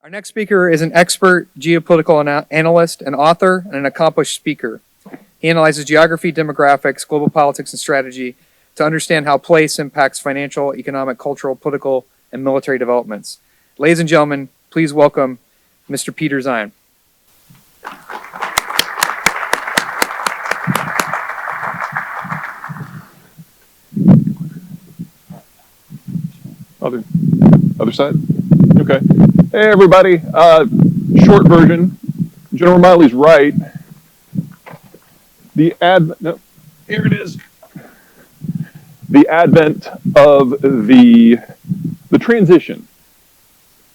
Our next speaker is an expert geopolitical analyst, an author, and an accomplished speaker. He analyzes geography, demographics, global politics, and strategy to understand how place impacts financial, economic, cultural, political, and military developments. Ladies and gentlemen, please welcome Mr. Peter Zeihan. Other side? Okay. Hey, everybody. Short version. General Miley's right. Here it is. The advent of the transition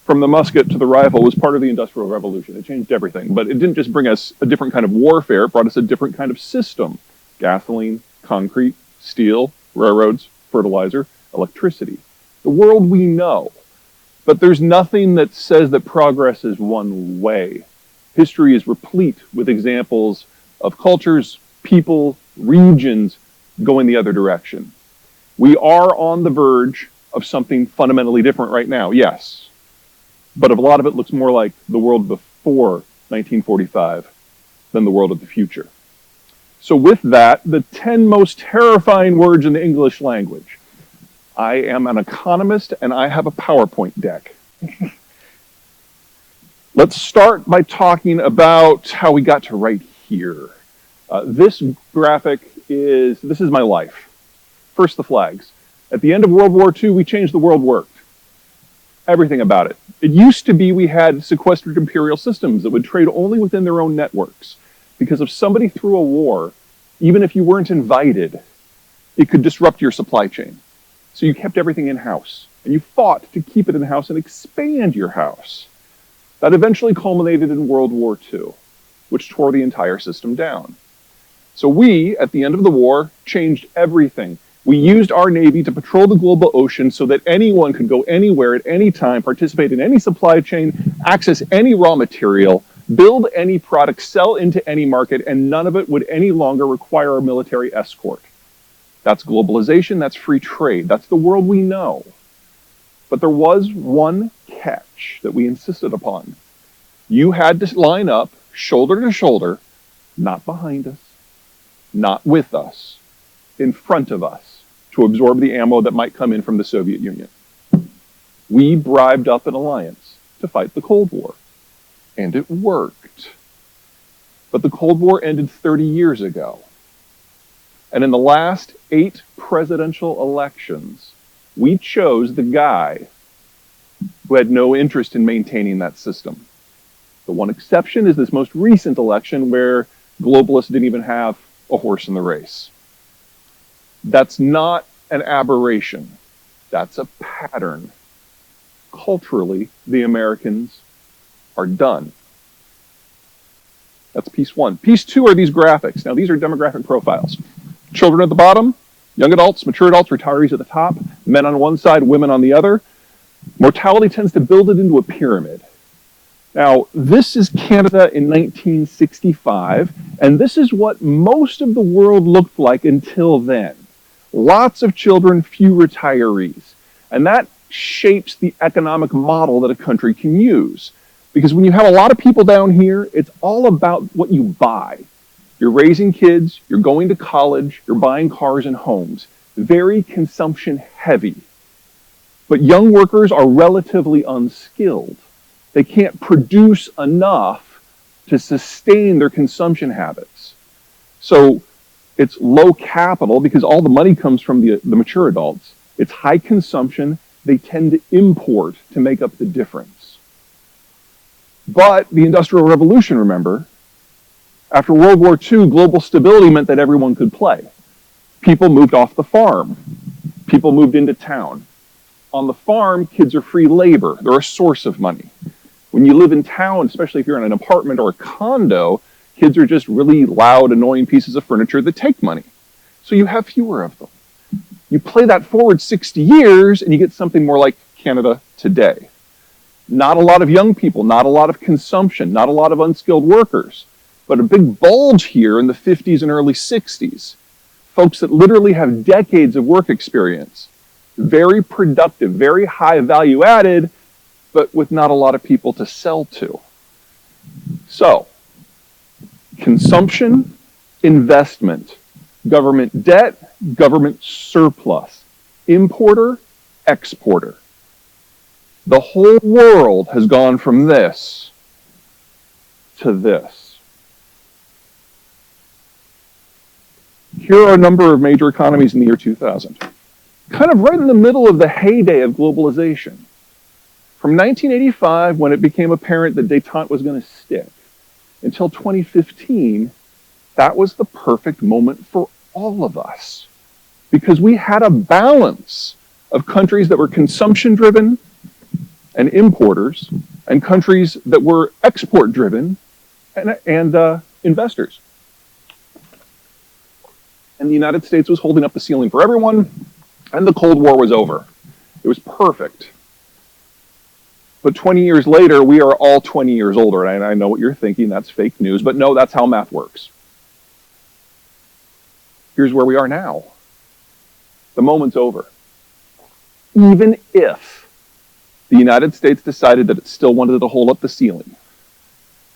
from the musket to the rifle was part of the Industrial Revolution. It changed everything, but it didn't just bring us a different kind of warfare, it brought us a different kind of system. Gasoline, concrete, steel, railroads, fertilizer, electricity. The world we know. But there's nothing that says that progress is one way. History is replete with examples of cultures, people, regions going the other direction. We are on the verge of something fundamentally different right now, yes. But a lot of it looks more like the world before 1945 than the world of the future. So with that, the 10 most terrifying words in the English language. I am an economist and I have a PowerPoint deck. Let's start by talking about how we got to right here. This graphic this is my life. First, the flags. At the end of World War II, we changed the world worked. Everything about it. It used to be we had sequestered imperial systems that would trade only within their own networks. Because if somebody threw a war, even if you weren't invited, it could disrupt your supply chain. So you kept everything in-house, and you fought to keep it in-house and expand your house. That eventually culminated in World War II, which tore the entire system down. So we, at the end of the war, changed everything. We used our Navy to patrol the global ocean so that anyone could go anywhere at any time, participate in any supply chain, access any raw material, build any product, sell into any market, and none of it would any longer require a military escort. That's globalization, that's free trade, that's the world we know. But there was one catch that we insisted upon. You had to line up shoulder to shoulder, not behind us, not with us, in front of us, to absorb the ammo that might come in from the Soviet Union. We bribed up an alliance to fight the Cold War, and it worked. But the Cold War ended 30 years ago. And in the last 8 presidential elections, we chose the guy who had no interest in maintaining that system. The one exception is this most recent election where globalists didn't even have a horse in the race. That's not an aberration. That's a pattern. Culturally, the Americans are done. That's piece 1. Piece 2 are these graphics. Now, these are demographic profiles. Children at the bottom, young adults, mature adults, retirees at the top, men on one side, women on the other. Mortality tends to build it into a pyramid. Now, this is Canada in 1965, and this is what most of the world looked like until then. Lots of children, few retirees. And that shapes the economic model that a country can use. Because when you have a lot of people down here, it's all about what you buy. You're raising kids, you're going to college, you're buying cars and homes. Very consumption heavy. But young workers are relatively unskilled. They can't produce enough to sustain their consumption habits. So it's low capital because all the money comes from the mature adults. It's high consumption. They tend to import to make up the difference. But the Industrial Revolution, remember, after World War II, global stability meant that everyone could play. People moved off the farm. People moved into town. On the farm, kids are free labor. They're a source of money. When you live in town, especially if you're in an apartment or a condo, kids are just really loud, annoying pieces of furniture that take money. So you have fewer of them. You play that forward 60 years and you get something more like Canada today. Not a lot of young people, not a lot of consumption, not a lot of unskilled workers. But a big bulge here in the 50s and early 60s. Folks that literally have decades of work experience. Very productive, very high value added, but with not a lot of people to sell to. So, consumption, investment, government debt, government surplus, importer, exporter. The whole world has gone from this to this. Here are a number of major economies in the year 2000. Kind of right in the middle of the heyday of globalization. From 1985, when it became apparent that détente was going to stick, until 2015, that was the perfect moment for all of us. Because we had a balance of countries that were consumption-driven and importers, and countries that were export-driven and investors. And the United States was holding up the ceiling for everyone, and the Cold War was over. It was perfect. But 20 years later, we are all 20 years older, and I know what you're thinking, that's fake news, but no, that's how math works. Here's where we are now. The moment's over. Even if the United States decided that it still wanted to hold up the ceiling,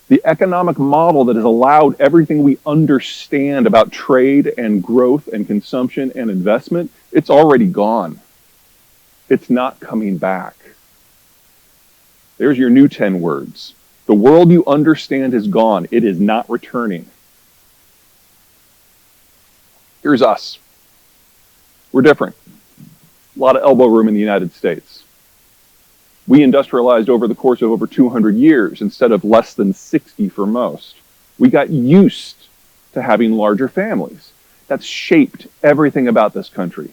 the economic model that has allowed everything we understand about trade and growth and consumption and investment, it's already gone. It's not coming back. There's your new 10 words. The world you understand is gone. It is not returning. Here's us. We're different. A lot of elbow room in the United States. We industrialized over the course of over 200 years instead of less than 60 for most. We got used to having larger families. That's shaped everything about this country.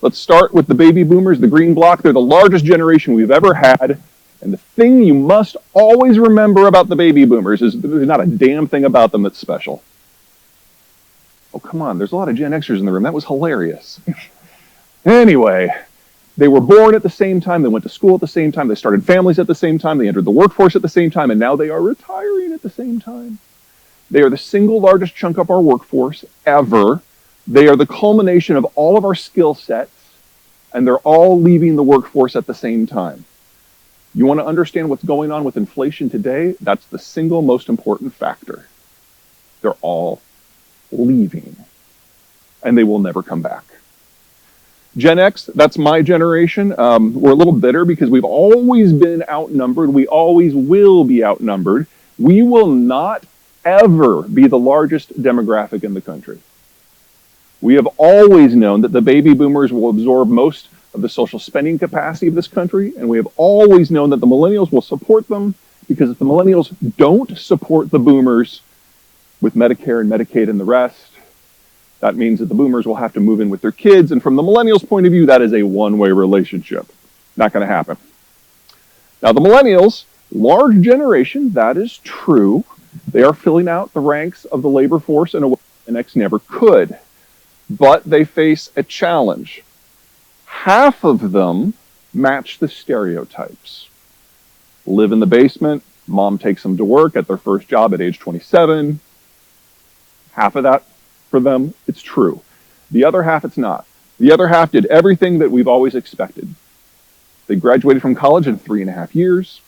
Let's start with the baby boomers, the green block. They're the largest generation we've ever had. And the thing you must always remember about the baby boomers is there's not a damn thing about them that's special. Oh, come on, there's a lot of Gen Xers in the room. That was hilarious. Anyway, they were born at the same time, they went to school at the same time, they started families at the same time, they entered the workforce at the same time, and now they are retiring at the same time. They are the single largest chunk of our workforce ever. They are the culmination of all of our skill sets, and they're all leaving the workforce at the same time. You want to understand what's going on with inflation today? That's the single most important factor. They're all leaving, and they will never come back. Gen X, that's my generation. We're a little bitter because we've always been outnumbered. We always will be outnumbered. We will not ever be the largest demographic in the country. We have always known that the baby boomers will absorb most of the social spending capacity of this country, and we have always known that the millennials will support them, because if the millennials don't support the boomers with Medicare and Medicaid and the rest, that means that the boomers will have to move in with their kids, and from the millennials' point of view, that is a one-way relationship. Not going to happen. Now, the millennials, large generation, that is true. They are filling out the ranks of the labor force in a way the Gen X never could. But they face a challenge. Half of them match the stereotypes. Live in the basement, mom takes them to work at their first job at age 27. Half of that, for them, it's true. The other half, it's not. The other half did everything that we've always expected. They graduated from college in 3.5 years.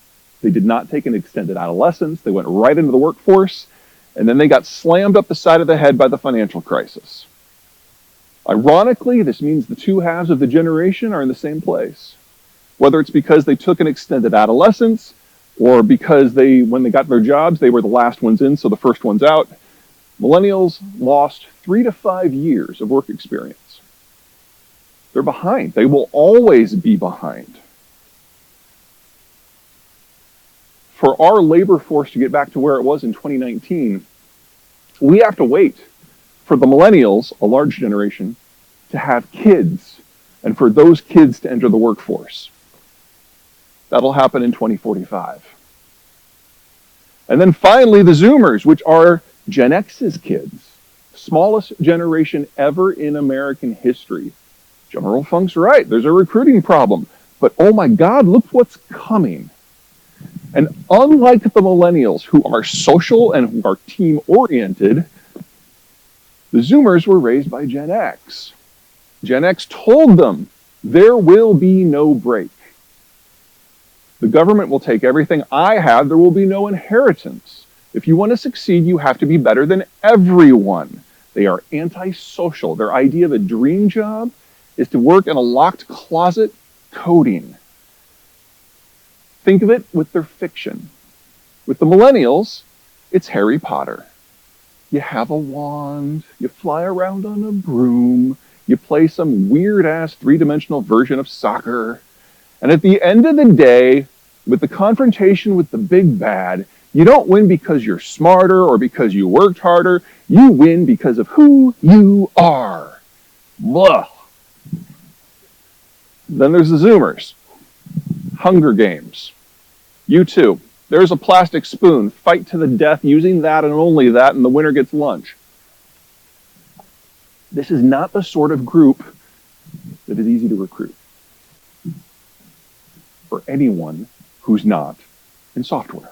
They did not take an extended adolescence. They went right into the workforce, and then they got slammed up the side of the head by the financial crisis. Ironically, this means the two halves of the generation are in the same place. Whether it's because they took an extended adolescence, or because when they got their jobs, they were the last ones in, so the first ones out, millennials lost 3 to 5 years of work experience. They're behind. They will always be behind. For our labor force to get back to where it was in 2019, we have to wait for the millennials, a large generation, to have kids, and for those kids to enter the workforce. That'll happen in 2045. And then finally, the Zoomers, which are Gen X's kids, smallest generation ever in American history. General Funk's right, there's a recruiting problem, but oh my God, look what's coming. And unlike the millennials, who are social and who are team-oriented, the Zoomers were raised by Gen X. Gen X told them there will be no break. The government will take everything I have. There will be no inheritance. If you want to succeed, you have to be better than everyone. They are antisocial. Their idea of a dream job is to work in a locked closet coding. Think of it with their fiction. With the millennials, it's Harry Potter. You have a wand, you fly around on a broom, you play some weird-ass three-dimensional version of soccer, and at the end of the day, with the confrontation with the big bad, you don't win because you're smarter or because you worked harder. You win because of who you are. Blah. Then there's the Zoomers. Hunger Games. You too. There's a plastic spoon. Fight to the death using that and only that, and the winner gets lunch. This is not the sort of group that is easy to recruit for anyone who's not in software.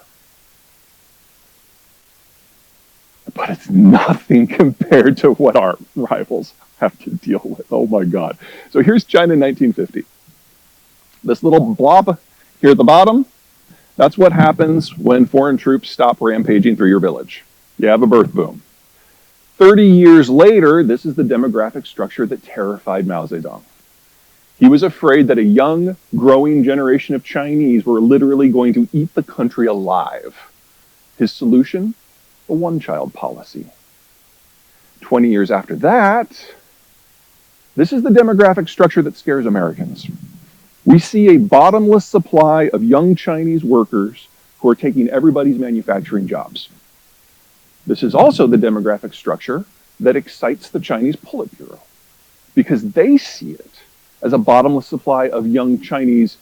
But it's nothing compared to what our rivals have to deal with. Oh my God. So here's China in 1950. This little blob here at the bottom, that's what happens when foreign troops stop rampaging through your village. You have a birth boom. 30 years later, this is the demographic structure that terrified Mao Zedong. He was afraid that a young, growing generation of Chinese were literally going to eat the country alive. His solution? A one-child policy. 20 years after that, this is the demographic structure that scares Americans. We see a bottomless supply of young Chinese workers who are taking everybody's manufacturing jobs. This is also the demographic structure that excites the Chinese Politburo, because they see it as a bottomless supply of young Chinese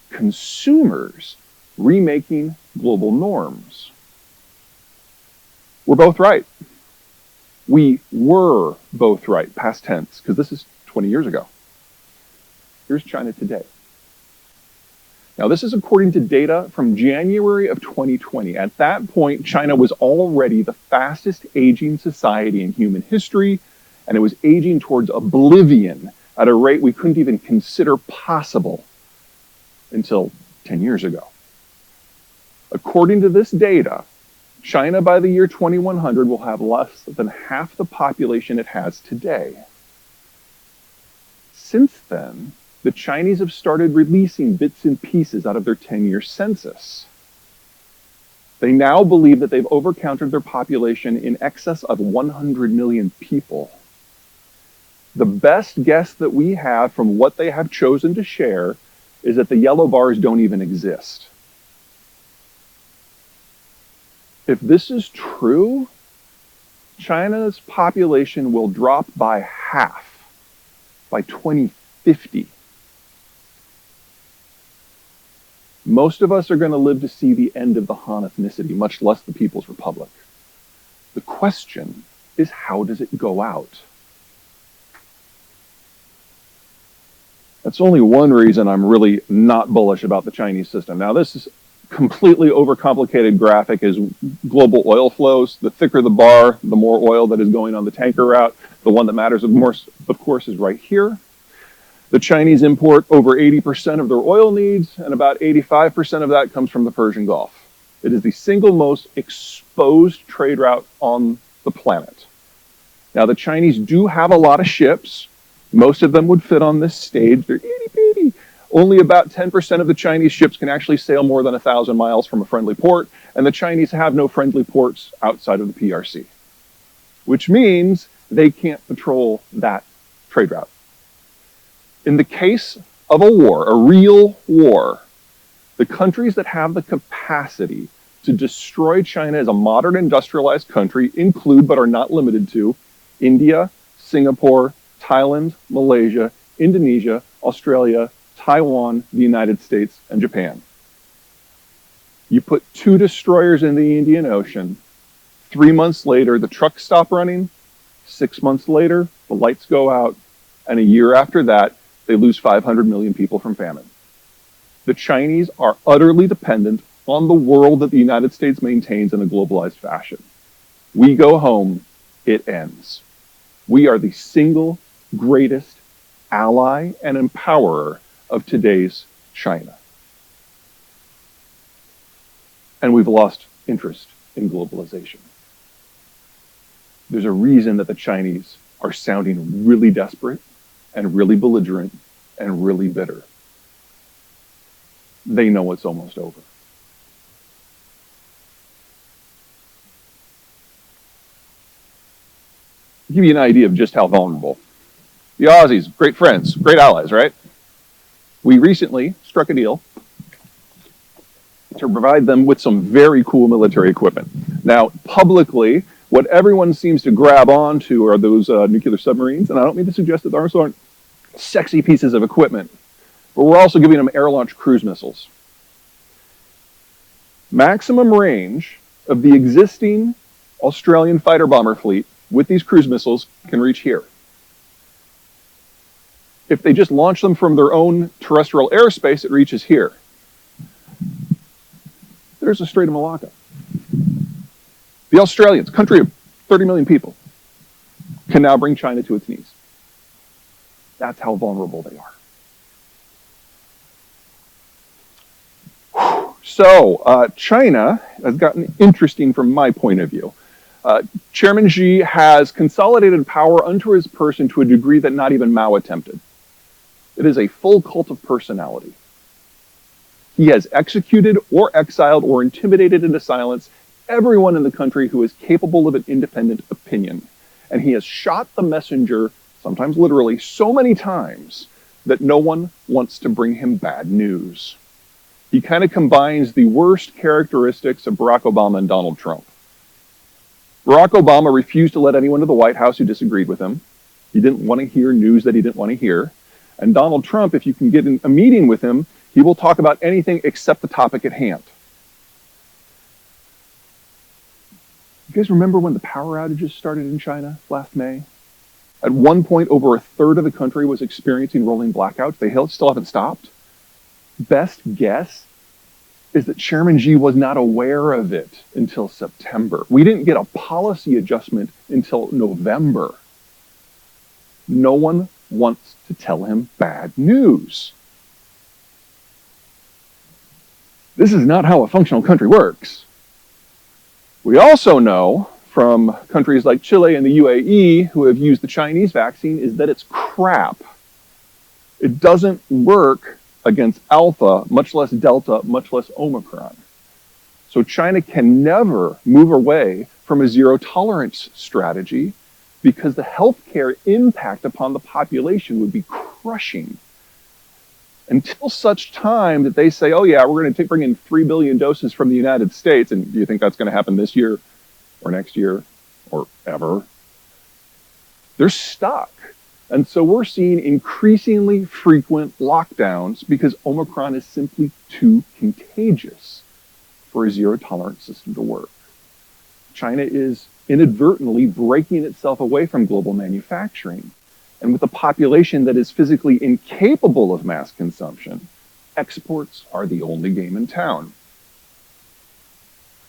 consumers remaking global norms. We're both right. We were both right, past tense, because this is 20 years ago. Here's China today. Now, this is according to data from January of 2020. At that point, China was already the fastest aging society in human history, and it was aging towards oblivion at a rate we couldn't even consider possible until 10 years ago. According to this data, China by the year 2100 will have less than half the population it has today. Since then, the Chinese have started releasing bits and pieces out of their 10-year census. They now believe that they've overcounted their population in excess of 100 million people. The best guess that we have from what they have chosen to share is that the yellow bars don't even exist. If this is true, China's population will drop by half by 2050. Most of us are going to live to see the end of the Han ethnicity, much less the People's Republic. The question is, how does it go out? That's only one reason I'm really not bullish about the Chinese system. Now, this is completely overcomplicated graphic is global oil flows. The thicker the bar, the more oil that is going on the tanker route. The one that matters of course, is right here. The Chinese import over 80% of their oil needs, and about 85% of that comes from the Persian Gulf. It is the single most exposed trade route on the planet. Now, the Chinese do have a lot of ships. Most of them would fit on this stage. They're itty-bitty. Only about 10% of the Chinese ships can actually sail more than 1,000 miles from a friendly port, and the Chinese have no friendly ports outside of the PRC, which means they can't patrol that trade route. In the case of a war, a real war, the countries that have the capacity to destroy China as a modern industrialized country include, but are not limited to, India, Singapore, Thailand, Malaysia, Indonesia, Australia, Taiwan, the United States, and Japan. You put 2 destroyers in the Indian Ocean, 3 months later, the trucks stop running, 6 months later, the lights go out, and a year after that, they lose 500 million people from famine. The Chinese are utterly dependent on the world that the United States maintains in a globalized fashion. We go home, it ends. We are the single greatest ally and empowerer of today's China. and we've lost interest in globalization. There's a reason that the Chinese are sounding really desperate and really belligerent and really bitter. They know it's almost over. To give you an idea of just how vulnerable. The Aussies, great friends, great allies, right? We recently struck a deal to provide them with some very cool military equipment. Now, publicly, what everyone seems to grab onto are those nuclear submarines, and I don't mean to suggest that those aren't sexy pieces of equipment, but we're also giving them air-launched cruise missiles. Maximum range of the existing Australian fighter bomber fleet with these cruise missiles can reach here. If they just launch them from their own terrestrial airspace, it reaches here. There's the Strait of Malacca. The Australians, a country of 30 million people, can now bring China to its knees. That's how vulnerable they are. So, China has gotten interesting from my point of view. Chairman Xi has consolidated power unto his person to a degree that not even Mao attempted. It is a full cult of personality. He has executed or exiled or intimidated into silence everyone in the country who is capable of an independent opinion. And he has shot the messenger, sometimes literally, so many times that no one wants to bring him bad news. He kind of combines the worst characteristics of Barack Obama and Donald Trump. Barack Obama refused to let anyone to the White House who disagreed with him. He didn't want to hear news that he didn't want to hear. And Donald Trump, if you can get in a meeting with him, he will talk about anything except the topic at hand. You guys remember when the power outages started in China last May? At one point, over a third of the country was experiencing rolling blackouts. They still haven't stopped. Best guess is that Chairman Xi was not aware of it until September. We didn't get a policy adjustment until November. No one wants to tell him bad news. This is not how a functional country works. We also know from countries like Chile and the UAE who have used the Chinese vaccine is that it's crap. It doesn't work against Alpha, much less Delta, much less Omicron. So China can never move away from a zero tolerance strategy because the healthcare impact upon the population would be crushing. Until such time that they say, oh yeah, we're going to bring in 3 billion doses from the United States, and do you think that's going to happen this year or next year or ever? They're stuck. And so we're seeing increasingly frequent lockdowns because Omicron is simply too contagious for a zero tolerance system to work. China is inadvertently breaking itself away from global manufacturing. And with a population that is physically incapable of mass consumption, exports are the only game in town.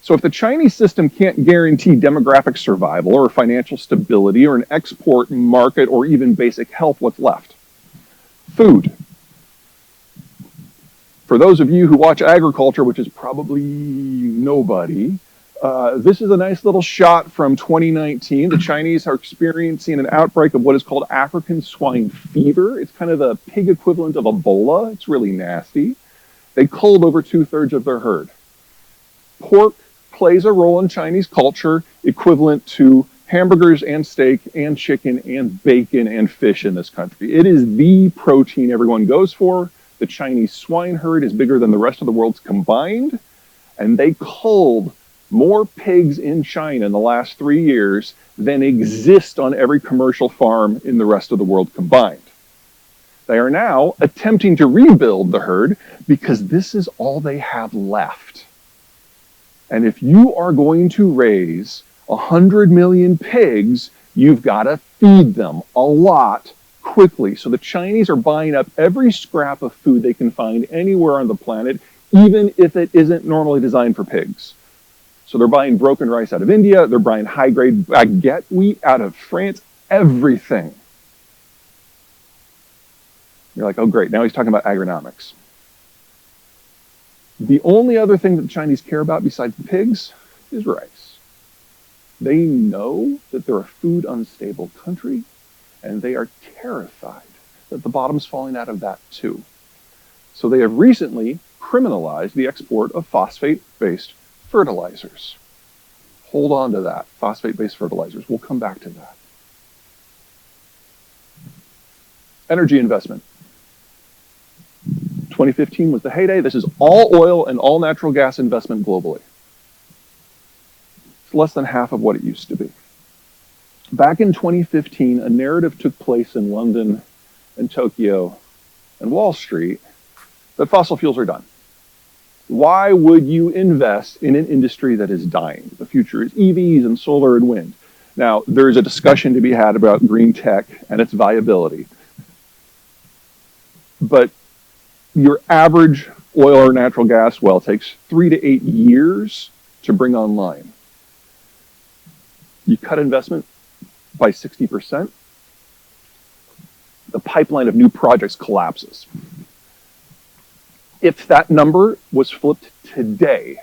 So if the Chinese system can't guarantee demographic survival or financial stability or an export market or even basic health, what's left? Food. For those of you who watch agriculture, which is probably nobody, this is a nice little shot from 2019. The Chinese are experiencing an outbreak of what is called African swine fever. It's kind of the pig equivalent of Ebola. It's really nasty. They culled over 2/3 of their herd. Pork plays a role in Chinese culture equivalent to hamburgers and steak and chicken and bacon and fish in this country. It is the protein everyone goes for. The Chinese swine herd is bigger than the rest of the world's combined, and they culled more pigs in China in the last 3 years than exist on every commercial farm in the rest of the world combined. They are now attempting to rebuild the herd because this is all they have left. And if you are going to raise 100 million pigs, you've got to feed them a lot quickly. So the Chinese are buying up every scrap of food they can find anywhere on the planet, even if it isn't normally designed for pigs. So they're buying broken rice out of India, they're buying high-grade baguette wheat out of France, everything. You're like, oh great, now he's talking about agronomics. The only other thing that the Chinese care about besides the pigs is rice. They know that they're a food unstable country, and they are terrified that the bottom's falling out of that too. So they have recently criminalized the export of phosphate-based fertilizers. Hold on to that, phosphate-based fertilizers. We'll come back to that. Energy investment. 2015 was the heyday. This is all oil and all natural gas investment globally. It's less than half of what it used to be. Back in 2015, a narrative took place in London and Tokyo and Wall Street that fossil fuels are done. Why would you invest in an industry that is dying? The future is EVs and solar and wind. Now, there's a discussion to be had about green tech and its viability. But your average oil or natural gas well takes 3 to 8 years to bring online. You cut investment by 60%, the pipeline of new projects collapses. If that number was flipped today,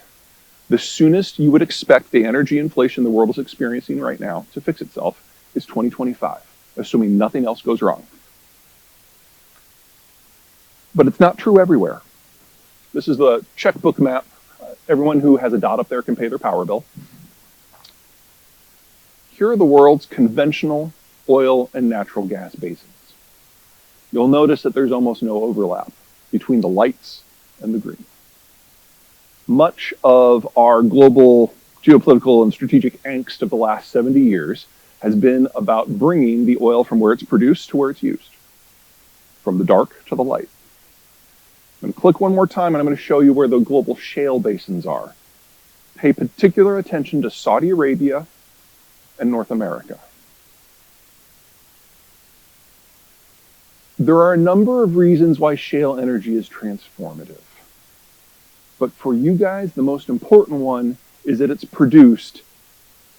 the soonest you would expect the energy inflation the world is experiencing right now to fix itself is 2025, assuming nothing else goes wrong. But it's not true everywhere. This is the checkbook map. Everyone who has a dot up there can pay their power bill. Here are the world's conventional oil and natural gas basins. You'll notice that there's almost no overlap between the lights and the green. Much of our global geopolitical and strategic angst of the last 70 years has been about bringing the oil from where it's produced to where it's used, from the dark to the light. I'm going to click one more time and I'm going to show you where the global shale basins are. Pay particular attention to Saudi Arabia and North America. There are a number of reasons why shale energy is transformative. But for you guys, the most important one is that it's produced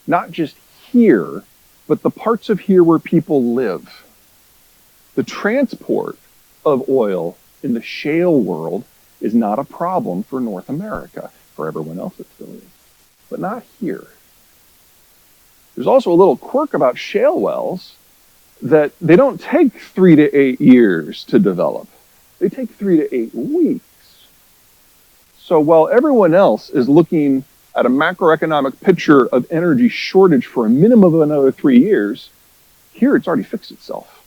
not just here, but the parts of here where people live. The transport of oil in the shale world is not a problem for North America. For everyone else, it still is, but not here. There's also a little quirk about shale wells that they don't take 3 to 8 years to develop. They take 3 to 8 weeks. So while everyone else is looking at a macroeconomic picture of energy shortage for a minimum of another 3 years, here it's already fixed itself.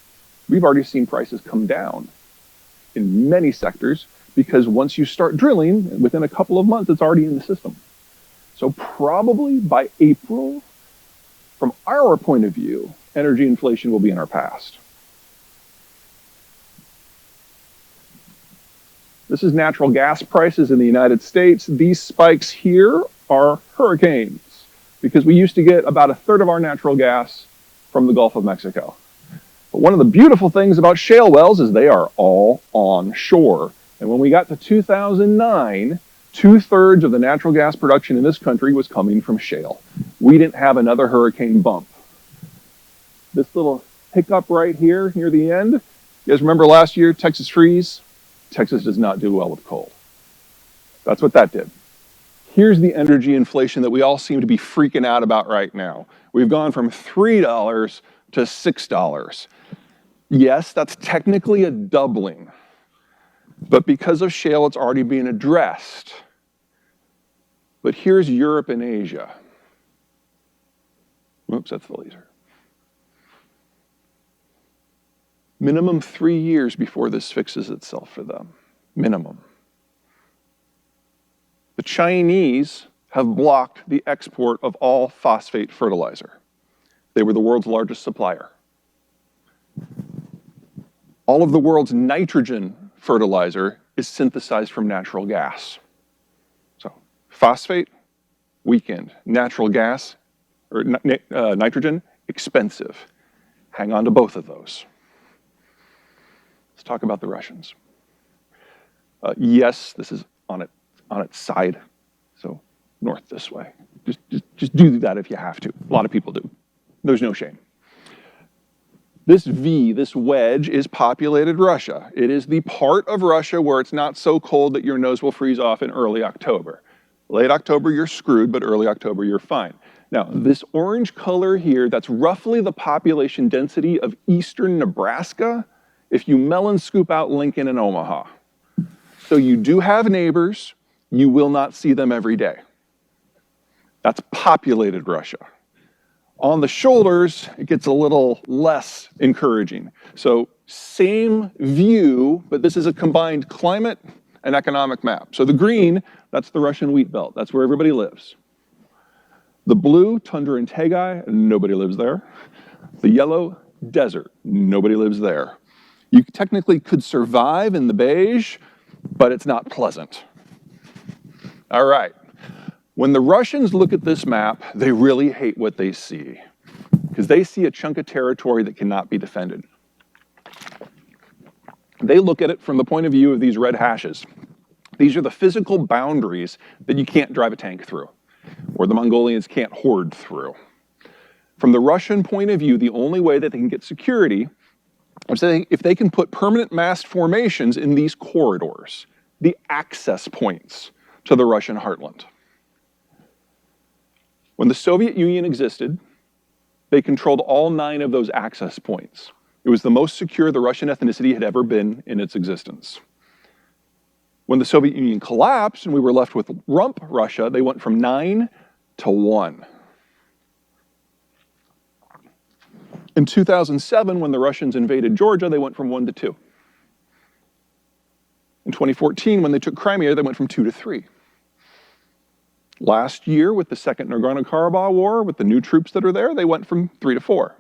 We've already seen prices come down in many sectors because once you start drilling, within a couple of months, it's already in the system. So probably by April, from our point of view, energy inflation will be in our past. This is natural gas prices in the United States. These spikes here are hurricanes because we used to get about a third of our natural gas from the Gulf of Mexico. But one of the beautiful things about shale wells is they are all onshore. And when we got to 2009, 2/3 of the natural gas production in this country was coming from shale. We didn't have another hurricane bump. This little hiccup right here near the end, you guys remember last year, Texas freeze? Texas does not do well with cold. That's what that did. Here's the energy inflation that we all seem to be freaking out about right now. We've gone from $3 to $6. Yes, that's technically a doubling, but because of shale, it's already being addressed. But here's Europe and Asia. Oops, that's the laser. Minimum 3 years before this fixes itself for them. Minimum. The Chinese have blocked the export of all phosphate fertilizer. They were the world's largest supplier. All of the world's nitrogen fertilizer is synthesized from natural gas. So phosphate, weakened. Natural gas, or nitrogen, expensive. Hang on to both of those. Let's talk about the Russians. Yes, this is on its side, so north this way. Just do that if you have to. A lot of people do. There's no shame. This V, this wedge, is populated Russia. It is the part of Russia where it's not so cold that your nose will freeze off in early October. Late October, you're screwed, but early October, you're fine. Now, this orange color here, that's roughly the population density of eastern Nebraska if you melon scoop out Lincoln and Omaha. So you do have neighbors, you will not see them every day. That's populated Russia. On the shoulders, it gets a little less encouraging. So same view, but this is a combined climate and economic map. So the green, that's the Russian wheat belt. That's where everybody lives. The blue, tundra and taigai, nobody lives there. The yellow, desert, nobody lives there. You technically could survive in the beige, but it's not pleasant. All right. When the Russians look at this map, they really hate what they see, because they see a chunk of territory that cannot be defended. They look at it from the point of view of these red hashes. These are the physical boundaries that you can't drive a tank through, or the Mongolians can't horde through. From the Russian point of view, the only way that they can get security is if they can put permanent massed formations in these corridors, the access points to the Russian heartland. When the Soviet Union existed, they controlled all 9 of those access points. It was the most secure the Russian ethnicity had ever been in its existence. When the Soviet Union collapsed and we were left with rump Russia, they went from 9 to 1. In 2007, when the Russians invaded Georgia, they went from 1 to 2. In 2014, when they took Crimea, they went from 2 to 3. Last year, with the Second Nagorno-Karabakh War, with the new troops that are there, they went from 3 to 4.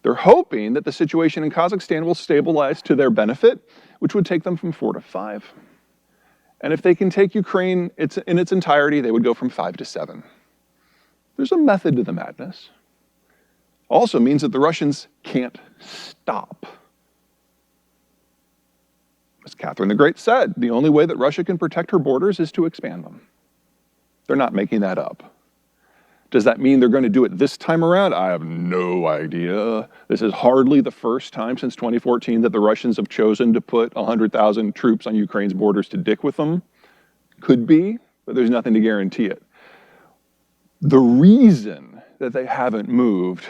They're hoping that the situation in Kazakhstan will stabilize to their benefit, which would take them from 4 to 5. And if they can take Ukraine in its entirety, they would go from 5 to 7. There's a method to the madness. Also means that the Russians can't stop. As Catherine the Great said, the only way that Russia can protect her borders is to expand them. They're not making that up. Does that mean they're going to do it this time around? I have no idea. This is hardly the first time since 2014 that the Russians have chosen to put 100,000 troops on Ukraine's borders to dick with them. Could be, but there's nothing to guarantee it. The reason that they haven't moved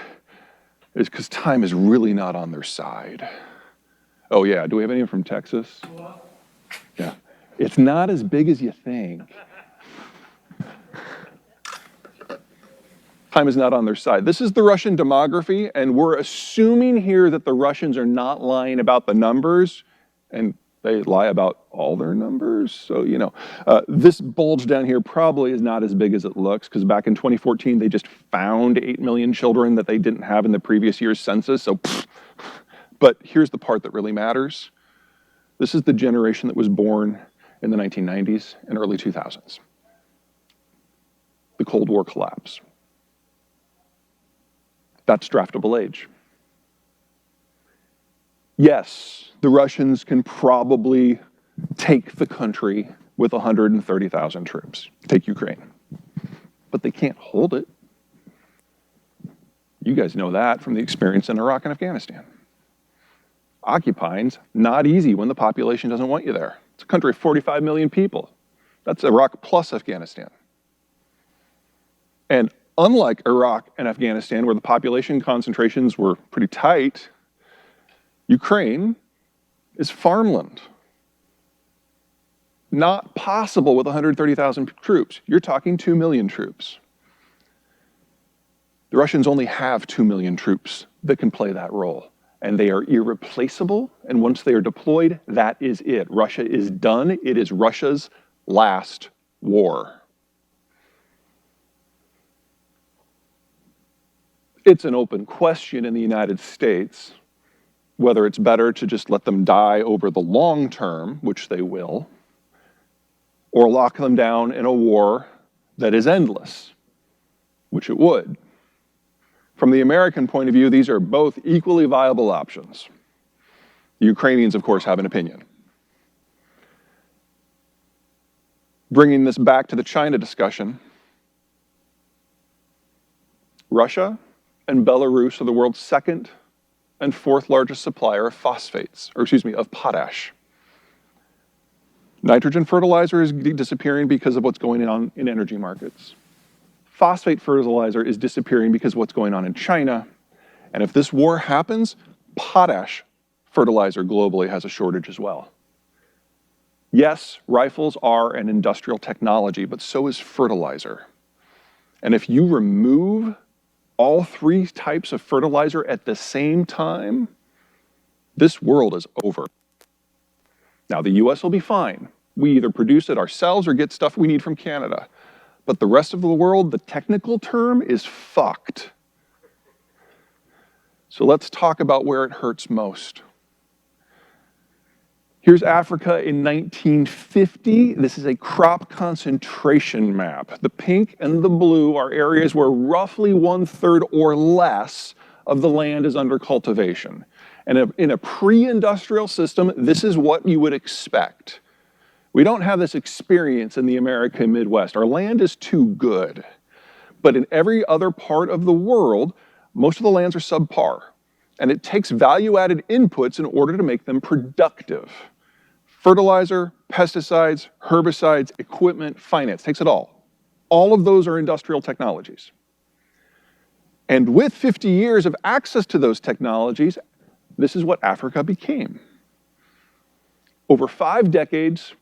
is because time is really not on their side. Oh yeah, do we have anyone from Texas? Yeah, it's not as big as you think. Time is not on their side. This is the Russian demography, and we're assuming here that the Russians are not lying about the numbers, and they lie about all their numbers. So, this bulge down here probably is not as big as it looks, because back in 2014, they just found 8 million children that they didn't have in the previous year's census. So, but here's the part that really matters. This is the generation that was born in the 1990s and early 2000s. The Cold War collapse. That's draftable age. Yes, the Russians can probably take the country with 130,000 troops, take Ukraine, but they can't hold it. You guys know that from the experience in Iraq and Afghanistan. Occupying's not easy when the population doesn't want you there. It's a country of 45 million people. That's Iraq plus Afghanistan. And unlike Iraq and Afghanistan, where the population concentrations were pretty tight, Ukraine is farmland. Not possible with 130,000 troops. You're talking 2 million troops. The Russians only have 2 million troops that can play that role. And they are irreplaceable, and once they are deployed, that is it. Russia is done. It is Russia's last war. It's an open question in the United States whether it's better to just let them die over the long term, which they will, or lock them down in a war that is endless, which it would. From the American point of view, these are both equally viable options. The Ukrainians, of course, have an opinion. Bringing this back to the China discussion, Russia and Belarus are the world's second and fourth largest supplier of phosphates, of potash. Nitrogen fertilizer is disappearing because of what's going on in energy markets. Phosphate fertilizer is disappearing because of what's going on in China. And if this war happens, potash fertilizer globally has a shortage as well. Yes, rifles are an industrial technology, but so is fertilizer. And if you remove all three types of fertilizer at the same time, this world is over. Now, the US will be fine. We either produce it ourselves or get stuff we need from Canada. But the rest of the world, the technical term is fucked. So let's talk about where it hurts most. Here's Africa in 1950. This is a crop concentration map. The pink and the blue are areas where roughly 1/3 or less of the land is under cultivation. And in a pre-industrial system, this is what you would expect. We don't have this experience in the American Midwest. Our land is too good. But in every other part of the world, most of the lands are subpar. And it takes value-added inputs in order to make them productive. Fertilizer, pesticides, herbicides, equipment, finance, takes it all. All of those are industrial technologies. And with 50 years of access to those technologies, this is what Africa became. Over 5 decades,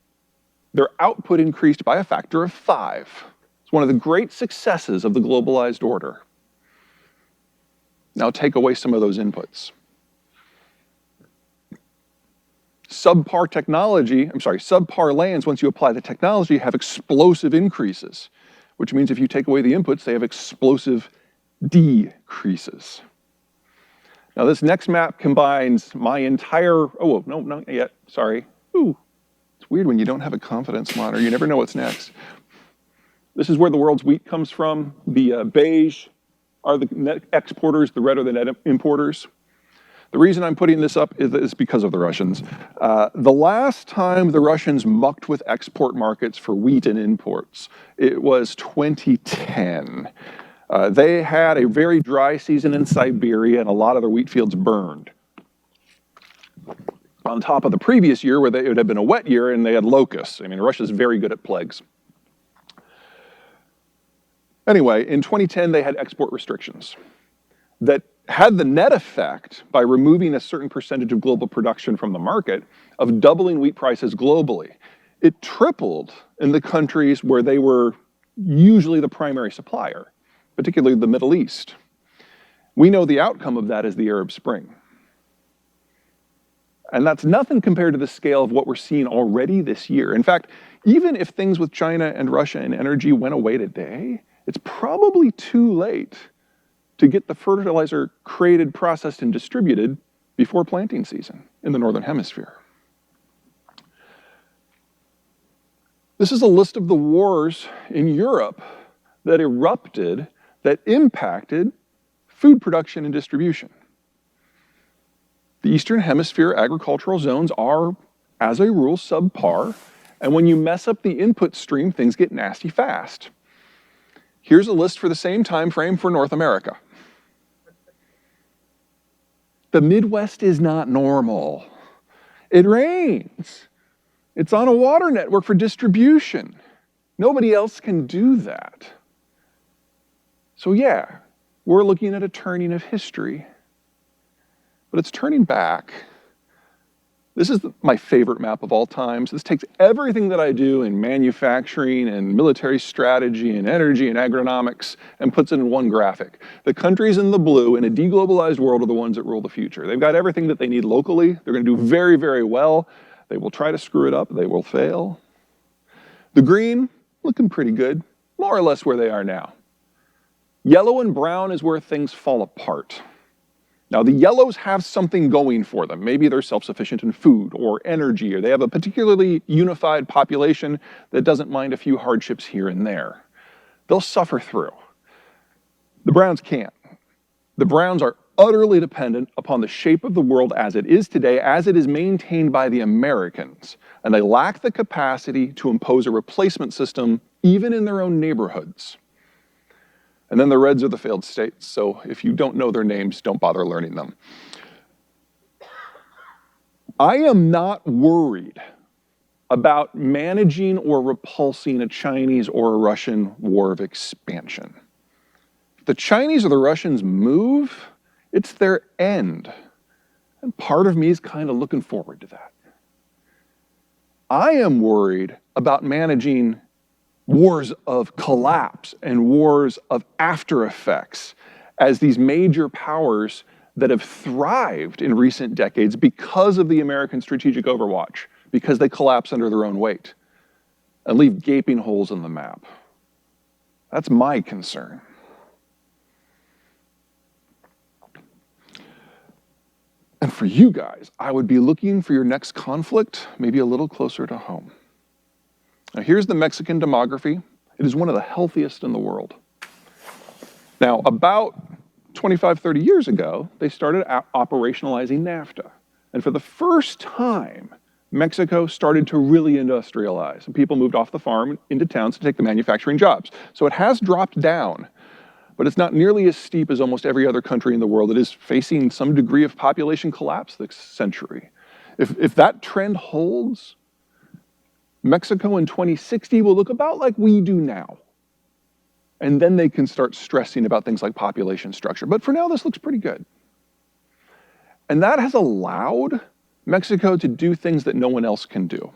their output increased by a factor of 5. It's one of the great successes of the globalized order. Now take away some of those inputs. Subpar lands, once you apply the technology, have explosive increases, which means if you take away the inputs, they have explosive decreases. Now this next map combines my entire, no, not yet, sorry. Ooh, it's weird when you don't have a confidence monitor, you never know what's next. This is where the world's wheat comes from. The beige are the net exporters, the red are the net importers. The reason I'm putting this up is because of the Russians. The last time the Russians mucked with export markets for wheat and imports, it was 2010. They had a very dry season in Siberia and a lot of their wheat fields burned. On top of the previous year where it had been a wet year and they had locusts. I mean, Russia's very good at plagues. Anyway, in 2010, they had export restrictions that had the net effect, by removing a certain percentage of global production from the market, of doubling wheat prices globally. It tripled in the countries where they were usually the primary supplier, particularly the Middle East. We know the outcome of that is the Arab Spring. And that's nothing compared to the scale of what we're seeing already this year. In fact, even if things with China and Russia and energy went away today, it's probably too late to get the fertilizer created, processed, and distributed before planting season in the Northern Hemisphere. This is a list of the wars in Europe that erupted, that impacted food production and distribution. The Eastern Hemisphere agricultural zones are, as a rule, subpar, and when you mess up the input stream, things get nasty fast. Here's a list for the same time frame for North America. The Midwest is not normal. It rains. It's on a water network for distribution. Nobody else can do that. So yeah, we're looking at a turning of history, but it's turning back. This is my favorite map of all time. So this takes everything that I do in manufacturing and military strategy and energy and agronomics and puts it in one graphic. The countries in the blue in a deglobalized world are the ones that rule the future. They've got everything that they need locally. They're going to do very, very well. They will try to screw it up. They will fail. The green, looking pretty good, more or less where they are now. Yellow and brown is where things fall apart. Now, the yellows have something going for them. Maybe they're self-sufficient in food or energy, or they have a particularly unified population that doesn't mind a few hardships here and there. They'll suffer through. The browns can't. The browns are utterly dependent upon the shape of the world as it is today, as it is maintained by the Americans, and they lack the capacity to impose a replacement system even in their own neighborhoods. And then the reds are the failed states. So if you don't know their names, don't bother learning them. I am not worried about managing or repulsing a Chinese or a Russian war of expansion. If the Chinese or the Russians move, it's their end. And part of me is kind of looking forward to that. I am worried about managing wars of collapse and wars of after effects as these major powers that have thrived in recent decades because of the American strategic overwatch, because they collapse under their own weight and leave gaping holes in the map. That's my concern. And for you guys, I would be looking for your next conflict maybe a little closer to home. Now, here's the Mexican demography. It is one of the healthiest in the world. Now, about 25, 30 years ago, they started operationalizing NAFTA. And for the first time, Mexico started to really industrialize, and people moved off the farm into towns to take the manufacturing jobs. So it has dropped down, but it's not nearly as steep as almost every other country in the world. It is facing some degree of population collapse this century. If that trend holds, Mexico in 2060 will look about like we do now. And then they can start stressing about things like population structure. But for now, this looks pretty good. And that has allowed Mexico to do things that no one else can do.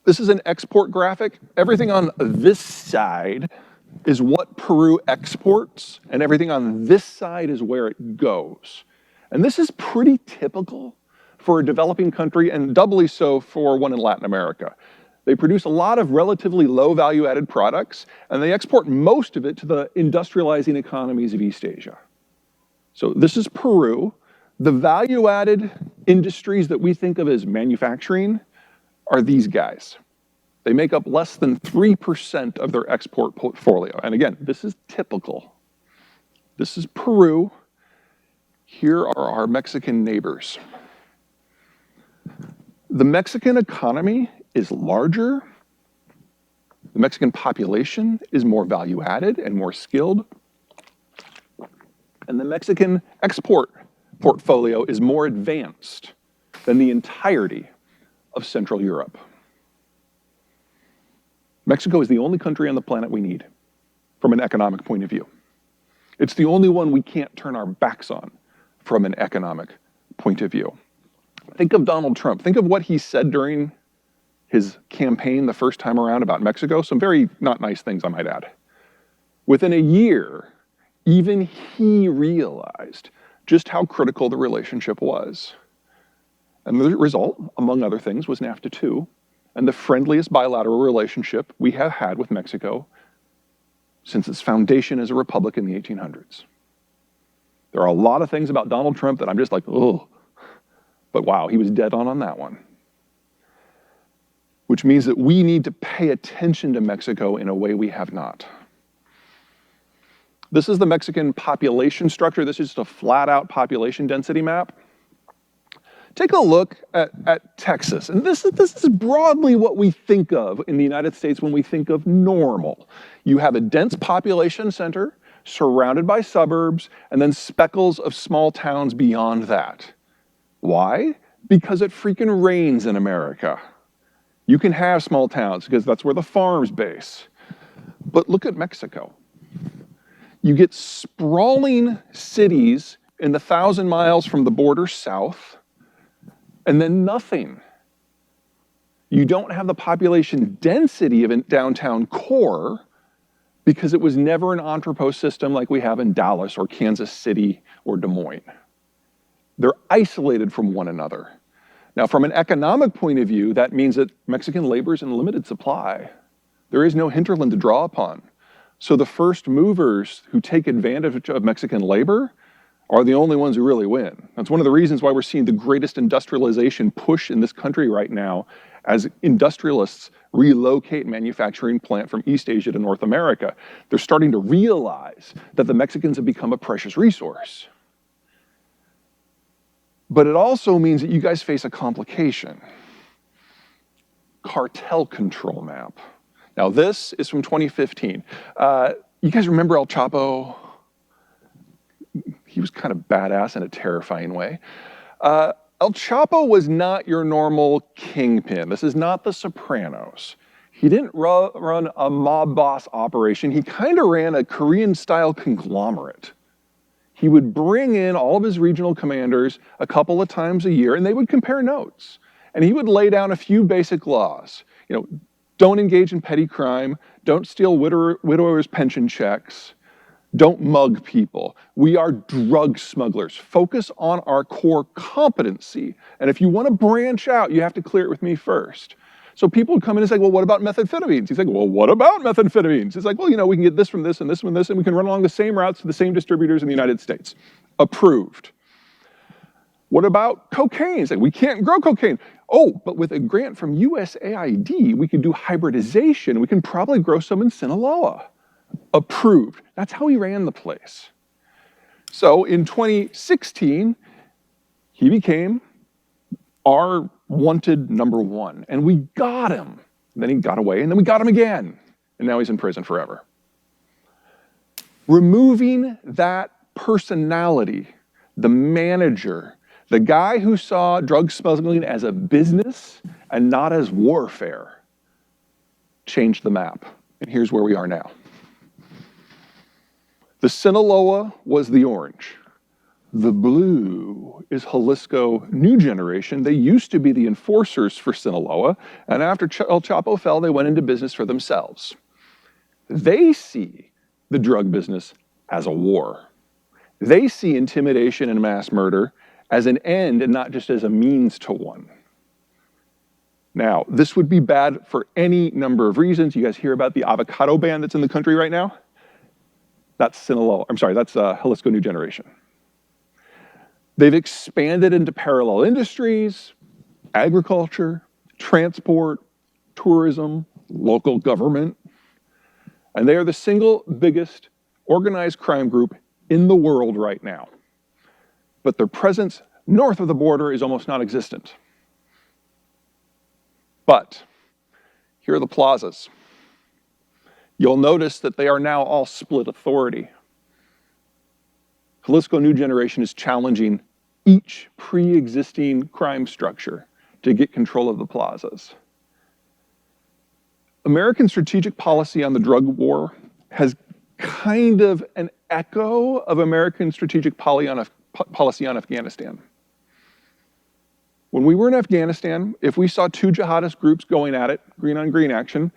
This is an export graphic. Everything on this side is what Peru exports, and everything on this side is where it goes. And this is pretty typical for a developing country, and doubly so for one in Latin America. They produce a lot of relatively low value-added products, and they export most of it to the industrializing economies of East Asia. So this is Peru. The value-added industries that we think of as manufacturing are these guys. They make up less than 3% of their export portfolio. And again, this is typical. This is Peru. Here are our Mexican neighbors. The Mexican economy is larger. The Mexican population is more value-added and more skilled. And the Mexican export portfolio is more advanced than the entirety of Central Europe. Mexico is the only country on the planet we need from an economic point of view. It's the only one we can't turn our backs on from an economic point of view. Think of Donald Trump. Think of what he said during his campaign the first time around about Mexico. Some very not nice things, I might add. Within a year, even he realized just how critical the relationship was. And the result, among other things, was NAFTA 2, and the friendliest bilateral relationship we have had with Mexico since its foundation as a republic in the 1800s. There are a lot of things about Donald Trump that I'm just like, oh, but wow, he was dead on that one. Which means that we need to pay attention to Mexico in a way we have not. This is the Mexican population structure. This is just a flat out population density map. Take a look at Texas. And this is broadly what we think of in the United States when we think of normal. You have a dense population center surrounded by suburbs and then speckles of small towns beyond that. Why? Because it freaking rains in America. You can have small towns because that's where the farms base. But look at Mexico. You get sprawling cities in the 1,000 miles from the border south, and then nothing. You don't have the population density of a downtown core because it was never an entrepot system like we have in Dallas or Kansas City or Des Moines. They're isolated from one another. Now, from an economic point of view, that means that Mexican labor is in limited supply. There is no hinterland to draw upon. So the first movers who take advantage of Mexican labor are the only ones who really win. That's one of the reasons why we're seeing the greatest industrialization push in this country right now as industrialists relocate manufacturing plant from East Asia to North America. They're starting to realize that the Mexicans have become a precious resource. But it also means that you guys face a complication. Cartel control map. Now this is from 2015. You guys remember El Chapo? He was kind of badass in a terrifying way. El Chapo was not your normal kingpin. This is not The Sopranos. He didn't run a mob boss operation. He kind of ran a Korean-style conglomerate. He would bring in all of his regional commanders a couple of times a year, and they would compare notes. And he would lay down a few basic laws. You know, don't engage in petty crime, don't steal widowers' pension checks, don't mug people. We are drug smugglers. Focus on our core competency. And if you want to branch out, you have to clear it with me first. So people would come in and say, well, what about methamphetamines? He's like, well, what about methamphetamines? He's like, well, you know, we can get this from this and this from this, and we can run along the same routes to the same distributors in the United States. Approved. What about cocaine? He's like, we can't grow cocaine. Oh, but with a grant from USAID, we could do hybridization. We can probably grow some in Sinaloa. Approved. That's how he ran the place. So in 2016, he became our wanted #1, and we got him. And then he got away, and then we got him again, and now he's in prison forever. Removing that personality, the manager, the guy who saw drug smuggling as a business and not as warfare, changed the map. And here's where we are now. The Sinaloa was the orange. The blue is Jalisco New Generation. They used to be the enforcers for Sinaloa, and after El Chapo fell, they went into business for themselves. They see the drug business as a war. They see intimidation and mass murder as an end and not just as a means to one. Now, this would be bad for any number of reasons. You guys hear about the avocado ban that's in the country right now? That's Sinaloa, that's Jalisco New Generation. They've expanded into parallel industries, agriculture, transport, tourism, local government, and they are the single biggest organized crime group in the world right now. But their presence north of the border is almost non-existent. But here are the plazas. You'll notice that they are now all split authority. Jalisco New Generation is challenging each pre-existing crime structure to get control of the plazas. American strategic policy on the drug war has kind of an echo of American strategic policy on Afghanistan. When we were in Afghanistan, if we saw two jihadist groups going at it, green on green action,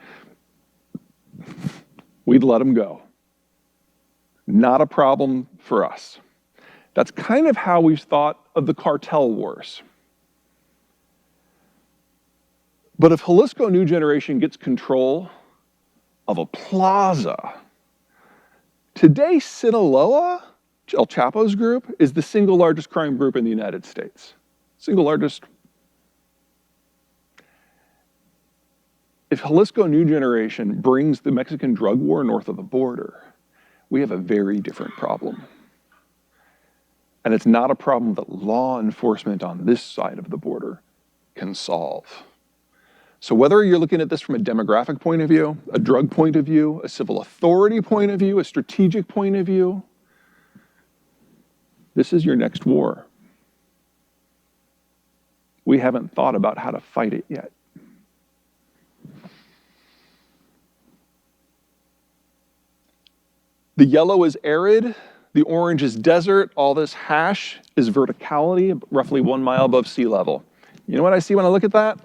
we'd let them go. Not a problem for us. That's kind of how we've thought of the cartel wars. But if Jalisco New Generation gets control of a plaza, today Sinaloa, El Chapo's group, is the single largest crime group in the United States. Single largest. If Jalisco New Generation brings the Mexican drug war north of the border, we have a very different problem. And it's not a problem that law enforcement on this side of the border can solve. So whether you're looking at this from a demographic point of view, a drug point of view, a civil authority point of view, a strategic point of view, this is your next war. We haven't thought about how to fight it yet. The yellow is arid, the orange is desert, all this hash is verticality, roughly 1 mile above sea level. You know what I see when I look at that?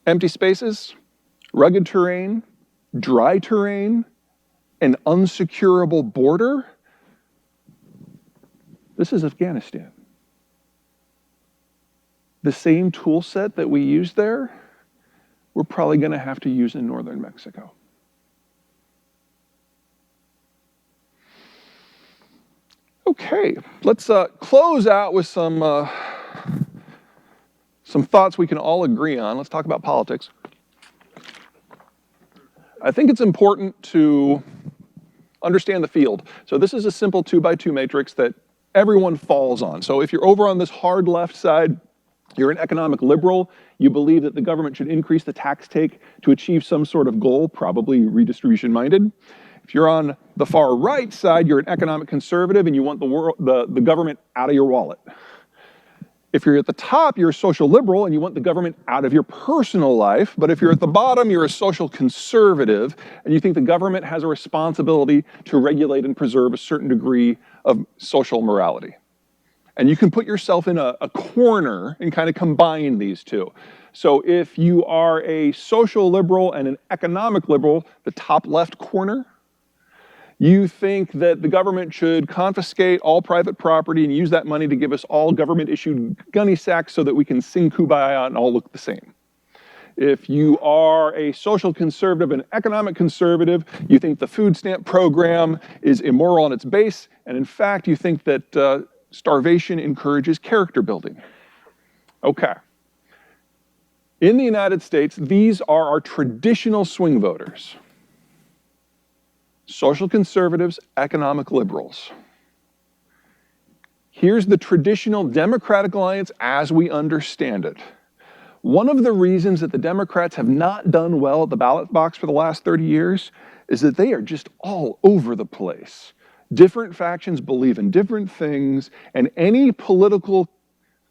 Empty spaces, rugged terrain, dry terrain, an unsecurable border. This is Afghanistan. The same tool set that we use there, we're probably going to have to use in northern Mexico. Okay, let's close out with some thoughts we can all agree on. Let's talk about politics. I think it's important to understand the field. So this is a simple 2x2 matrix that everyone falls on. So if you're over on this hard left side, you're an economic liberal, you believe that the government should increase the tax take to achieve some sort of goal, probably redistribution minded. If you're on the far right side, you're an economic conservative and you want the government out of your wallet. If you're at the top, you're a social liberal and you want the government out of your personal life. But if you're at the bottom, you're a social conservative and you think the government has a responsibility to regulate and preserve a certain degree of social morality. And you can put yourself in a corner and kind of combine these two. So if you are a social liberal and an economic liberal, the top left corner, you think that the government should confiscate all private property and use that money to give us all government-issued gunny sacks so that we can sing Kumbaya and all look the same. If you are a social conservative and economic conservative, you think the food stamp program is immoral on its base, and in fact, you think that starvation encourages character building. Okay. In the United States, these are our traditional swing voters. Social conservatives, economic liberals. Here's the traditional Democratic Alliance as we understand it. One of the reasons that the Democrats have not done well at the ballot box for the last 30 years is that they are just all over the place. Different factions believe in different things, and any political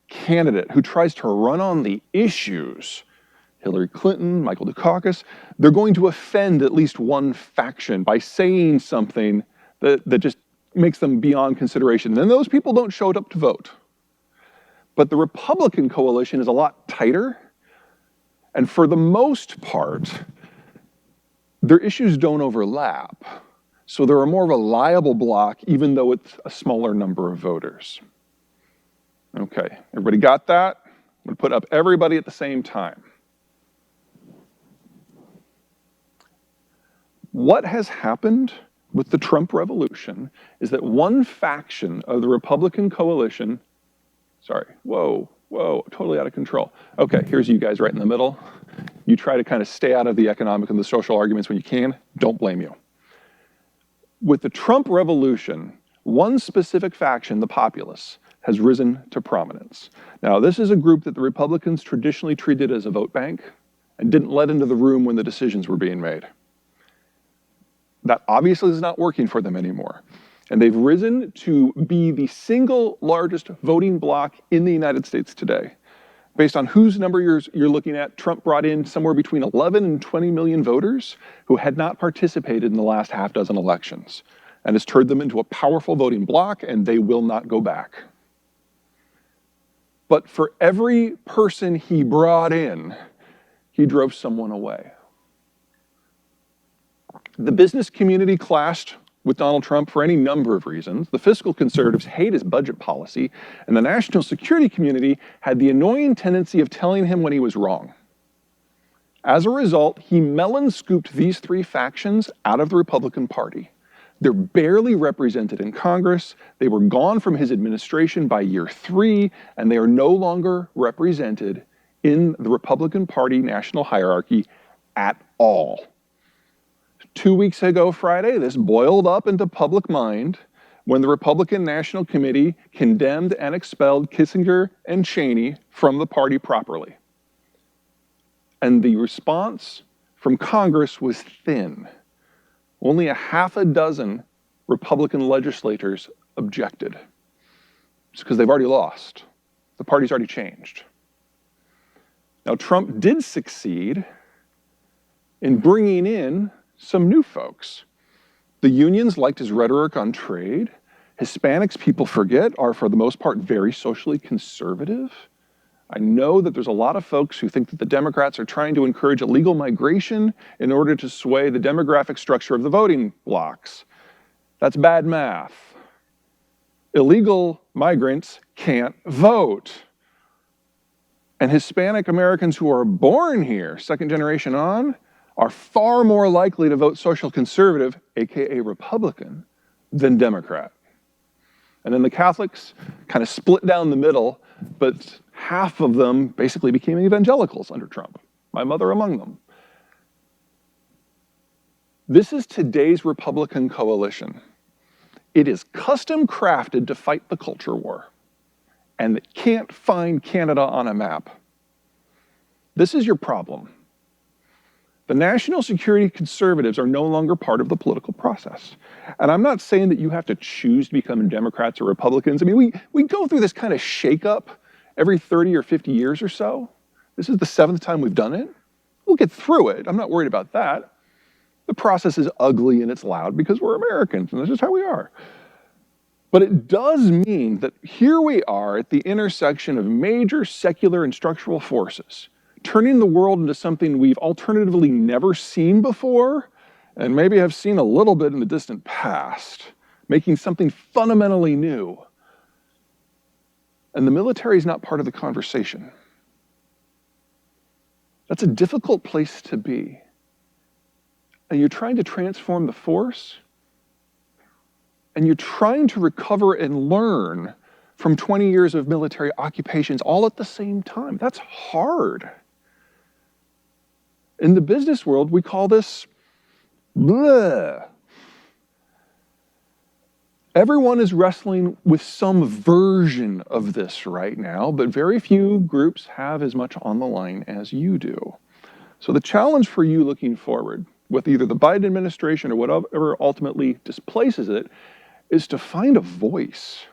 candidate who tries to run on the issues, Hillary Clinton, Michael Dukakis, they're going to offend at least one faction by saying something that just makes them beyond consideration. And those people don't show up to vote. But the Republican coalition is a lot tighter, and for the most part, their issues don't overlap. So they're a more reliable bloc, even though it's a smaller number of voters. Okay, everybody got that? I'm gonna put up everybody at the same time. What has happened with the Trump revolution is that one faction of the Republican coalition, totally out of control. Okay, here's you guys right in the middle. You try to kind of stay out of the economic and the social arguments when you can, don't blame you. With the Trump revolution, one specific faction, the populace, has risen to prominence. Now, this is a group that the Republicans traditionally treated as a vote bank and didn't let into the room when the decisions were being made. That obviously is not working for them anymore. And they've risen to be the single largest voting bloc in the United States today. Based on whose number you're looking at, Trump brought in somewhere between 11 and 20 million voters who had not participated in the last half dozen elections, and has turned them into a powerful voting bloc, and they will not go back. But for every person he brought in, he drove someone away. The business community clashed with Donald Trump for any number of reasons. The fiscal conservatives hate his budget policy, and the national security community had the annoying tendency of telling him when he was wrong. As a result, he melon-scooped these three factions out of the Republican Party. They're barely represented in Congress, they were gone from his administration by year 3, and they are no longer represented in the Republican Party national hierarchy at all. 2 weeks ago Friday, this boiled up into public mind when the Republican National Committee condemned and expelled Kissinger and Cheney from the party properly. And the response from Congress was thin. Only a half a dozen Republican legislators objected. It's because they've already lost. The party's already changed. Now, Trump did succeed in bringing in some new folks. The unions liked his rhetoric on trade. Hispanics, people forget, are for the most part very socially conservative. I know that there's a lot of folks who think that the Democrats are trying to encourage illegal migration in order to sway the demographic structure of the voting blocs. That's bad math. Illegal migrants can't vote. And Hispanic Americans who are born here, second generation on, are far more likely to vote social conservative, AKA Republican, than Democrat. And then the Catholics kind of split down the middle, but half of them basically became evangelicals under Trump, my mother among them. This is today's Republican coalition. It is custom crafted to fight the culture war, and it can't find Canada on a map. This is your problem. The national security conservatives are no longer part of the political process. And I'm not saying that you have to choose to become Democrats or Republicans. I mean, we go through this kind of shakeup every 30 or 50 years or so. This is the 7th time we've done it. We'll get through it. I'm not worried about that. The process is ugly and it's loud because we're Americans, and that's just how we are. But it does mean that here we are at the intersection of major secular and structural forces, turning the world into something we've alternatively never seen before, and maybe have seen a little bit in the distant past, making something fundamentally new. And the military is not part of the conversation. That's a difficult place to be. And you're trying to transform the force, and you're trying to recover and learn from 20 years of military occupations all at the same time. That's hard. In the business world, we call this bleh. Everyone is wrestling with some version of this right now, but very few groups have as much on the line as you do. So the challenge for you looking forward, with either the Biden administration or whatever ultimately displaces it, is to find a voice.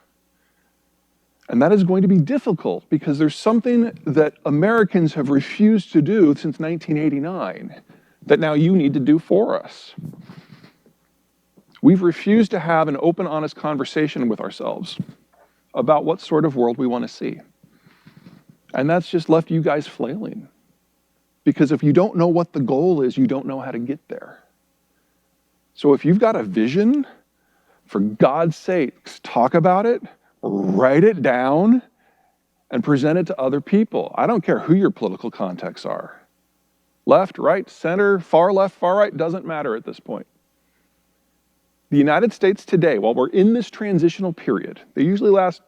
And that is going to be difficult because there's something that Americans have refused to do since 1989 that now you need to do for us. We've refused to have an open, honest conversation with ourselves about what sort of world we want to see. And that's just left you guys flailing. Because if you don't know what the goal is, you don't know how to get there. So if you've got a vision, for God's sakes, talk about it, write it down, and present it to other people. I don't care who your political contexts are. Left, right, center, far left, far right, doesn't matter at this point. The United States today, while we're in this transitional period, they usually last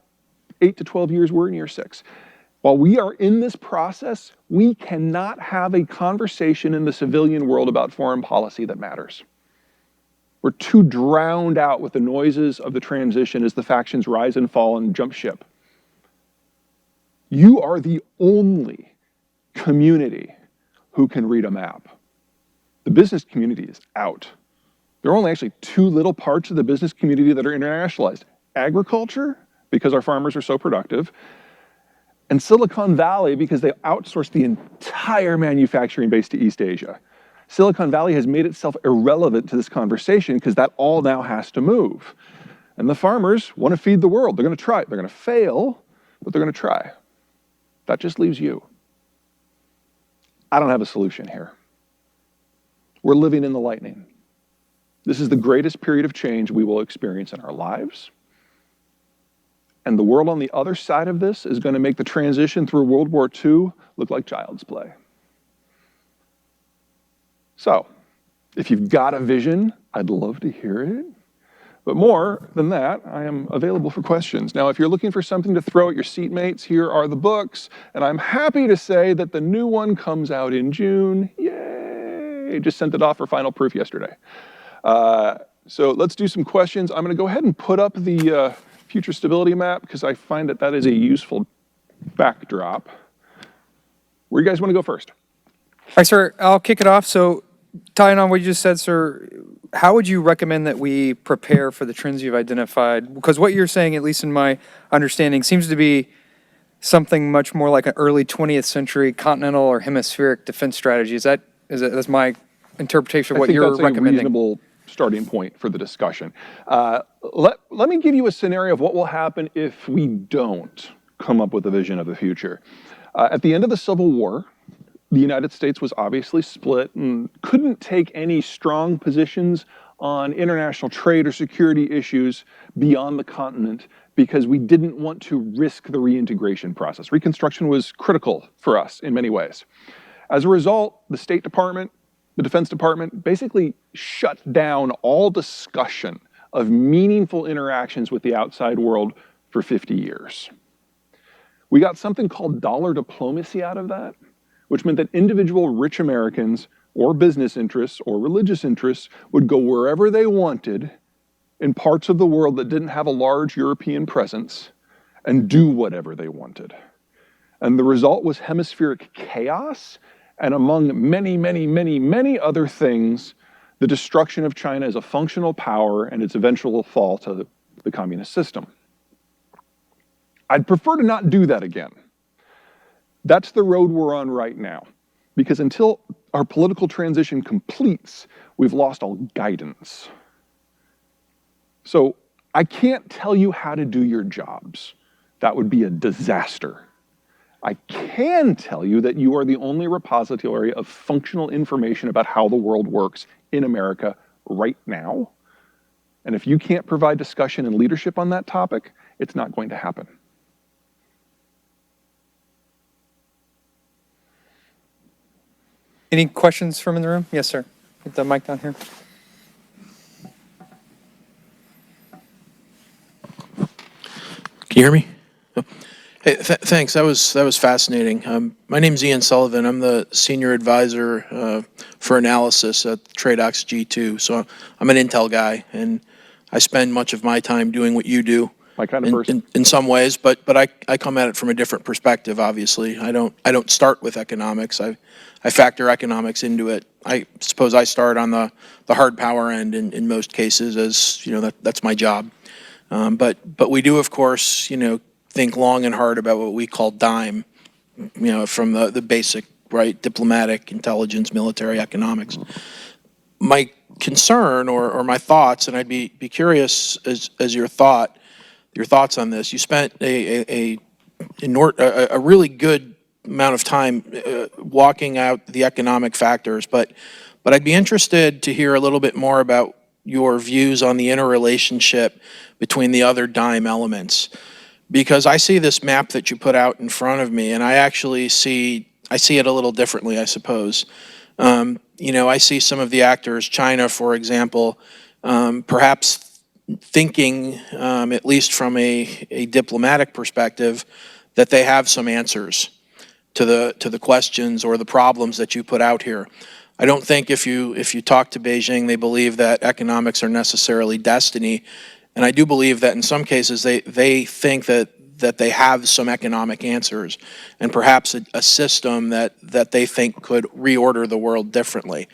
8 to 12 years, we're in year 6. While we are in this process, we cannot have a conversation in the civilian world about foreign policy that matters. We're too drowned out with the noises of the transition as the factions rise and fall and jump ship. You are the only community who can read a map. The business community is out. There are only actually 2 little parts of the business community that are internationalized. Agriculture, because our farmers are so productive, and Silicon Valley, because they outsourced the entire manufacturing base to East Asia. Silicon Valley has made itself irrelevant to this conversation because that all now has to move. And the farmers want to feed the world. They're going to try. They're going to fail, but they're going to try. That just leaves you. I don't have a solution here. We're living in the lightning. This is the greatest period of change we will experience in our lives. And the world on the other side of this is going to make the transition through World War II look like child's play. So, if you've got a vision, I'd love to hear it. But more than that, I am available for questions. Now, if you're looking for something to throw at your seatmates, here are the books. And I'm happy to say that the new one comes out in June. Yay! Just sent it off for final proof yesterday. So let's do some questions. I'm going to go ahead and put up the future stability map because I find that that is a useful backdrop. Where do you guys want to go first? All right, sir, I'll kick it off. So, tying on what you just said, sir, how would you recommend that we prepare for the trends you've identified? Because what you're saying, at least in my understanding, seems to be something much more like an early 20th century continental or hemispheric defense strategy. That's my interpretation of what you're recommending? I think that's a reasonable starting point for the discussion. Let me give you a scenario of what will happen if we don't come up with a vision of the future. At the end of the Civil War, the United States was obviously split and couldn't take any strong positions on international trade or security issues beyond the continent because we didn't want to risk the reintegration process. Reconstruction was critical for us in many ways. As a result, the State Department, the Defense Department basically shut down all discussion of meaningful interactions with the outside world for 50 years. We got something called dollar diplomacy out of that, which meant that individual rich Americans or business interests or religious interests would go wherever they wanted in parts of the world that didn't have a large European presence and do whatever they wanted. And the result was hemispheric chaos and among many, many, many, many other things, the destruction of China as a functional power and its eventual fall to the communist system. I'd prefer to not do that again. That's the road we're on right now, because until our political transition completes, we've lost all guidance. So I can't tell you how to do your jobs. That would be a disaster. I can tell you that you are the only repository of functional information about how the world works in America right now. And if you can't provide discussion and leadership on that topic, it's not going to happen. Any questions from in the room? Yes, sir. Get the mic down here. Can you hear me? Hey, thanks. That was fascinating. My name's Ian Sullivan. I'm the senior advisor for analysis at TradeOx G2. So I'm an Intel guy, and I spend much of my time doing what you do. My kind of person. In some ways, but I come at it from a different perspective. Obviously, I don't start with economics. I factor economics into it. I suppose I start on the hard power end in most cases, as you know, that's my job. But we do, of course, think long and hard about what we call DIME, from the basic, right, diplomatic, intelligence, military, economics. My concern or my thoughts, and I'd be curious as your thoughts on this. You spent a really good amount of time walking out the economic factors, but I'd be interested to hear a little bit more about your views on the interrelationship between the other DIME elements, because I see this map that you put out in front of me, and I actually see it a little differently, I suppose. I see some of the actors, China, for example, perhaps thinking, at least from a diplomatic perspective, that they have some answers to the questions or the problems that you put out here. I don't think if you talk to Beijing, they believe that economics are necessarily destiny, and I do believe that in some cases they think that they have some economic answers and perhaps a system that they think could reorder the world differently.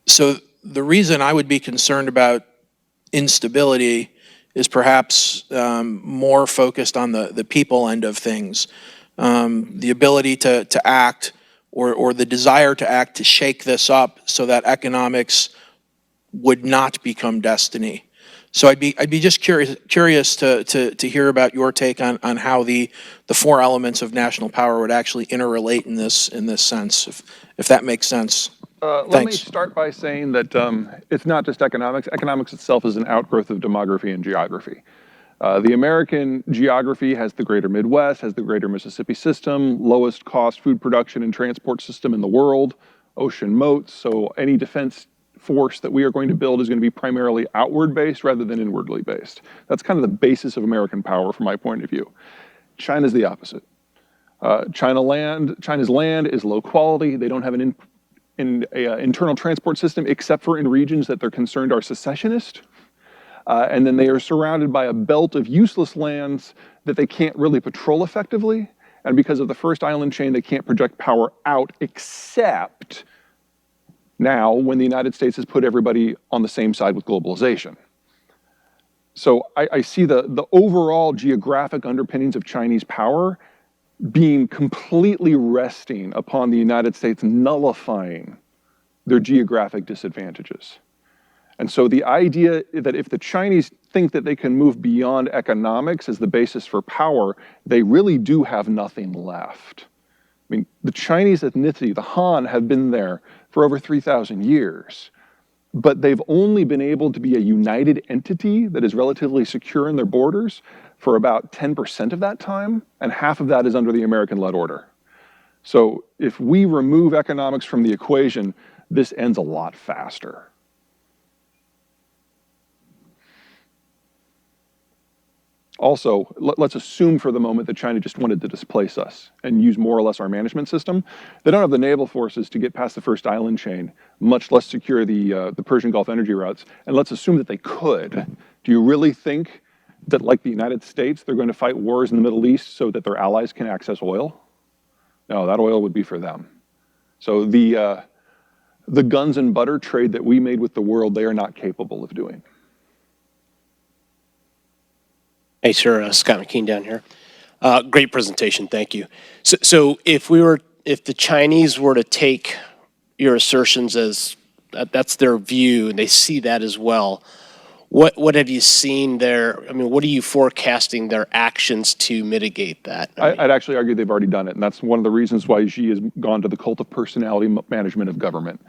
So the reason I would be concerned about instability is perhaps more focused on the people end of things, the ability to act or the desire to act to shake this up so that economics would not become destiny. So I'd be just curious to hear about your take on how the four elements of national power would actually interrelate in this sense, if that makes sense. Let me start by saying that it's not just economics. Economics itself is an outgrowth of demography and geography. The American geography has the greater Midwest, has the greater Mississippi system, lowest cost food production and transport system in the world, ocean moats, so any defense force that we are going to build is going to be primarily outward based rather than inwardly based. That's kind of the basis of American power from my point of view. China's the opposite. China's land is low quality. They don't have an internal transport system except for in regions that they're concerned are secessionist. And then they are surrounded by a belt of useless lands that they can't really patrol effectively. And because of the first island chain, they can't project power out except now when the United States has put everybody on the same side with globalization. So I see the overall geographic underpinnings of Chinese power being completely resting upon the United States nullifying their geographic disadvantages. And so the idea that if the Chinese think that they can move beyond economics as the basis for power, they really do have nothing left. I mean, the Chinese ethnicity, the Han, have been there for over 3,000 years, but they've only been able to be a united entity that is relatively secure in their borders for about 10% of that time, and half of that is under the American-led order. So if we remove economics from the equation, this ends a lot faster. Also, let's assume for the moment that China just wanted to displace us and use more or less our management system. They don't have the naval forces to get past the first island chain, much less secure the Persian Gulf energy routes. And let's assume that they could. Do you really think that, like the United States, they're going to fight wars in the Middle East so that their allies can access oil? No, that oil would be for them. So the guns and butter trade that we made with the world, they are not capable of doing. Hey, sir, Scott McKean down here. Great presentation, thank you. So if the Chinese were to take your assertions as that's their view, and they see that as well, what have you seen there? I mean, what are you forecasting their actions to mitigate that? I'd actually argue they've already done it, and that's one of the reasons why Xi has gone to the cult of personality management of government.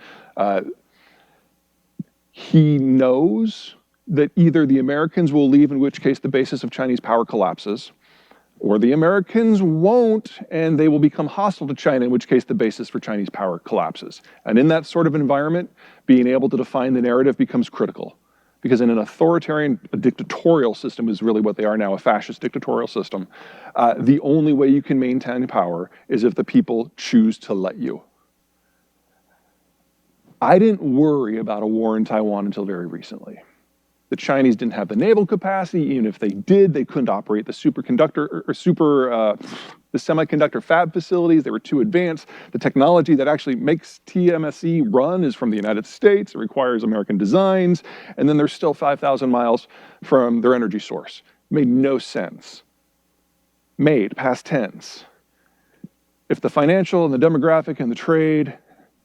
He knows that either the Americans will leave, in which case the basis of Chinese power collapses, or the Americans won't, and they will become hostile to China, in which case the basis for Chinese power collapses. And in that sort of environment, being able to define the narrative becomes critical. Because in an authoritarian, a dictatorial system is really what they are now, a fascist dictatorial system, the only way you can maintain power is if the people choose to let you. I didn't worry about a war in Taiwan until very recently. The Chinese didn't have the naval capacity. Even if they did, they couldn't operate the the semiconductor fab facilities. They were too advanced. The technology that actually makes TSMC run is from the United States. It requires American designs. And then they're still 5,000 miles from their energy source. Made no sense. Made, past tense. If the financial and the demographic and the trade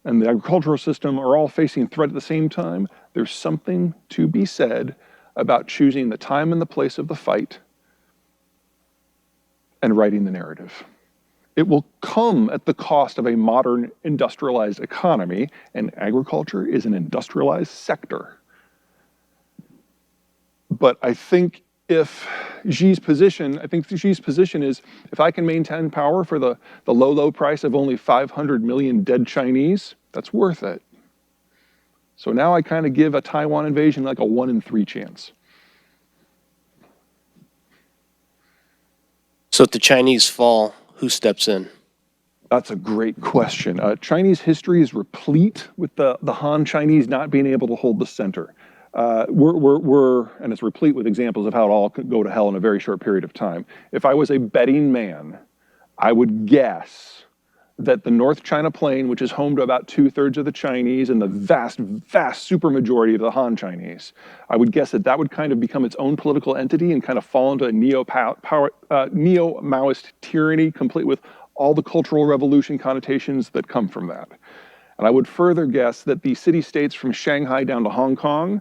and the agricultural system are all facing threat at the same time, there's something to be said about choosing the time and the place of the fight and writing the narrative. It will come at the cost of a modern industrialized economy, and agriculture is an industrialized sector. But I think Xi's position is, if I can maintain power for the low price of only 500 million dead Chinese, that's worth it. So now I kind of give a Taiwan invasion like a 1 in 3 chance. So if the Chinese fall, who steps in? That's a great question. Chinese history is replete with the Han Chinese not being able to hold the center. And it's replete with examples of how it all could go to hell in a very short period of time. If I was a betting man, I would guess that the North China Plain, which is home to about 2/3 of the Chinese and the vast supermajority of the Han Chinese, I would guess that would kind of become its own political entity and kind of fall into a neo-Maoist tyranny, complete with all the cultural revolution connotations that come from that. And I would further guess that the city-states from Shanghai down to Hong Kong,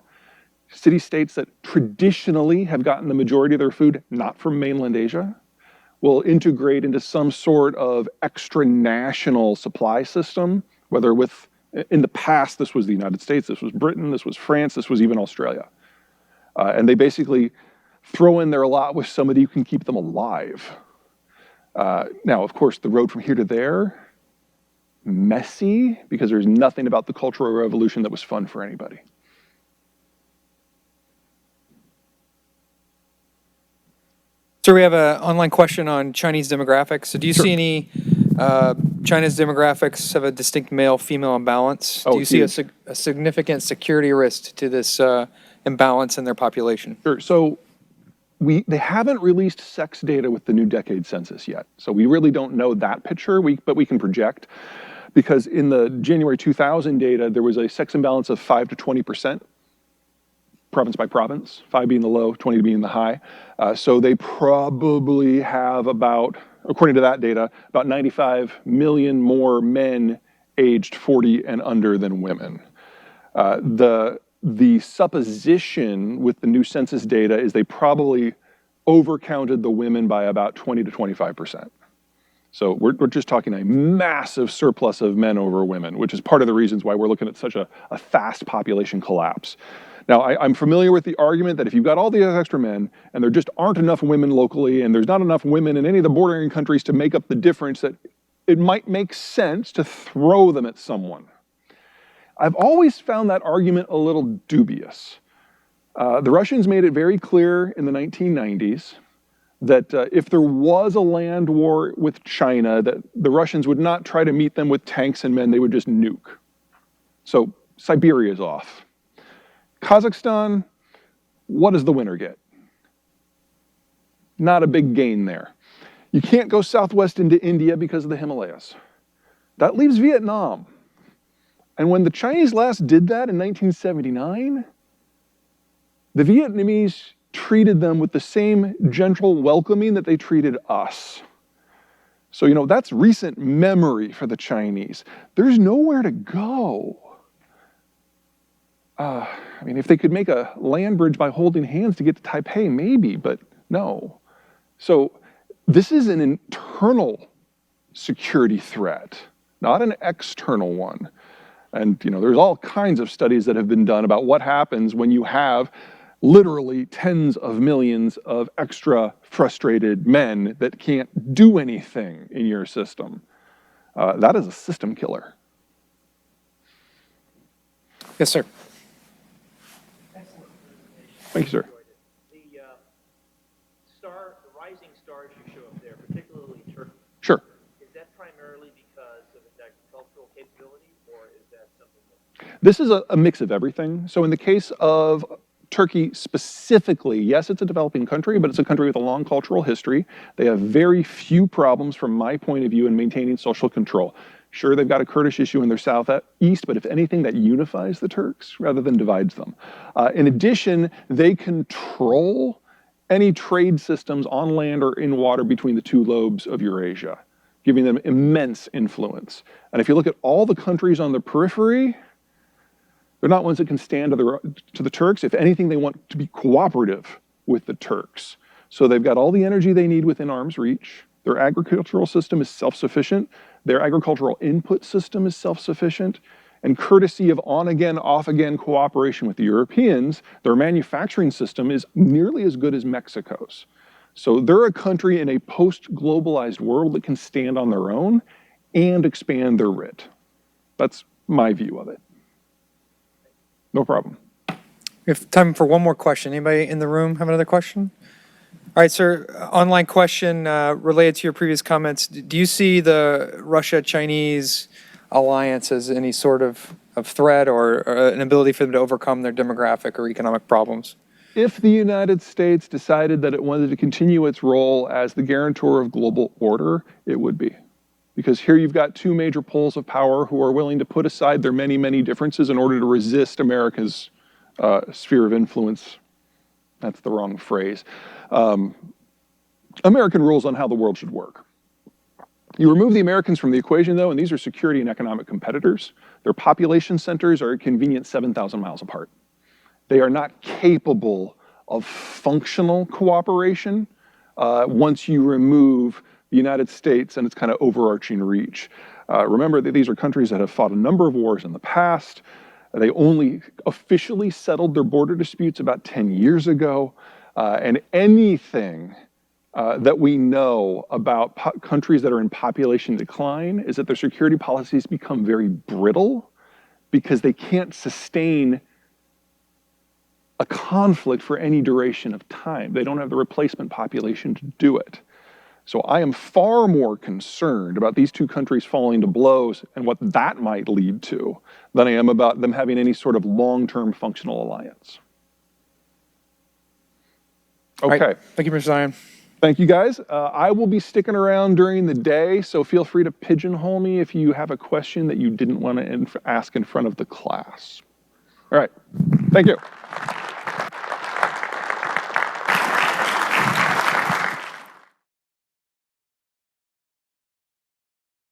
city-states that traditionally have gotten the majority of their food not from mainland Asia, will integrate into some sort of extra-national supply system, whether in the past, this was the United States, this was Britain, this was France, this was even Australia. And they basically throw in their lot with somebody who can keep them alive. Now, of course, the road from here to there, messy, because there's nothing about the Cultural Revolution that was fun for anybody. So we have an online question on Chinese demographics. So do you see any China's demographics have a distinct male-female imbalance? Oh, do you see huge. a significant security risk to this imbalance in their population? Sure. So they haven't released sex data with the new decade census yet. So we really don't know that picture, but we can project. Because in the January 2000 data, there was a sex imbalance of 5 to 20%. Province by province, 5 being the low, 20 being the high. So they probably have about, according to that data, about 95 million more men aged 40 and under than women. The supposition with the new census data is they probably overcounted the women by about 20 to 25%. So we're just talking a massive surplus of men over women, which is part of the reasons why we're looking at such a fast population collapse. Now, I'm familiar with the argument that if you've got all these extra men and there just aren't enough women locally and there's not enough women in any of the bordering countries to make up the difference, that it might make sense to throw them at someone. I've always found that argument a little dubious. The Russians made it very clear in the 1990s that if there was a land war with China, that the Russians would not try to meet them with tanks and men, they would just nuke. So Siberia's off. Kazakhstan, what does the winner get? Not a big gain there. You can't go southwest into India because of the Himalayas. That leaves Vietnam. And when the Chinese last did that in 1979, the Vietnamese treated them with the same gentle welcoming that they treated us. So, you know, that's recent memory for the Chinese. There's nowhere to go. I mean, if they could make a land bridge by holding hands to get to Taipei, maybe, but no. So this is an internal security threat, not an external one. And, you know, there's all kinds of studies that have been done about what happens when you have literally tens of millions of extra frustrated men that can't do anything in your system. That is a system killer. Yes, sir. Thank you, sir. The rising stars you show up there, particularly Turkey, Sure. is that primarily because of its agricultural capability, or is that something that... This is a mix of everything. So in the case of Turkey specifically, yes, it's a developing country, but it's a country with a long cultural history. They have very few problems from my point of view in maintaining social control. Sure, they've got a Kurdish issue in their southeast, but if anything, that unifies the Turks rather than divides them. In addition, they control any trade systems on land or in water between the two lobes of Eurasia, giving them immense influence. And if you look at all the countries on the periphery, they're not ones that can stand to the Turks. If anything, they want to be cooperative with the Turks. So they've got all the energy they need within arm's reach. Their agricultural system is self-sufficient. Their agricultural input system is self-sufficient. And courtesy of on-again, off-again cooperation with the Europeans, their manufacturing system is nearly as good as Mexico's. So they're a country in a post-globalized world that can stand on their own and expand their writ. That's my view of it. No problem. We have time for one more question. Anybody in the room have another question? All right, sir. Online question related to your previous comments. Do you see the Russia-Chinese alliance as any sort of threat or an ability for them to overcome their demographic or economic problems? If the United States decided that it wanted to continue its role as the guarantor of global order, it would be. Because here you've got two major poles of power who are willing to put aside their many, many differences in order to resist America's sphere of influence. That's the wrong phrase. American rules on how the world should work. You remove the Americans from the equation, though, and these are security and economic competitors. Their population centers are a convenient 7,000 miles apart. They are not capable of functional cooperation once you remove the United States and its kind of overarching reach. Remember that these are countries that have fought a number of wars in the past. They only officially settled their border disputes about 10 years ago. And anything that we know about countries that are in population decline is that their security policies become very brittle because they can't sustain a conflict for any duration of time. They don't have the replacement population to do it. So I am far more concerned about these two countries falling to blows and what that might lead to than I am about them having any sort of long-term functional alliance. Okay. Right. Thank you, Mr. Zeihan. Thank you, guys. I will be sticking around during the day, so feel free to pigeonhole me if you have a question that you didn't want to ask in front of the class. All right. Thank you.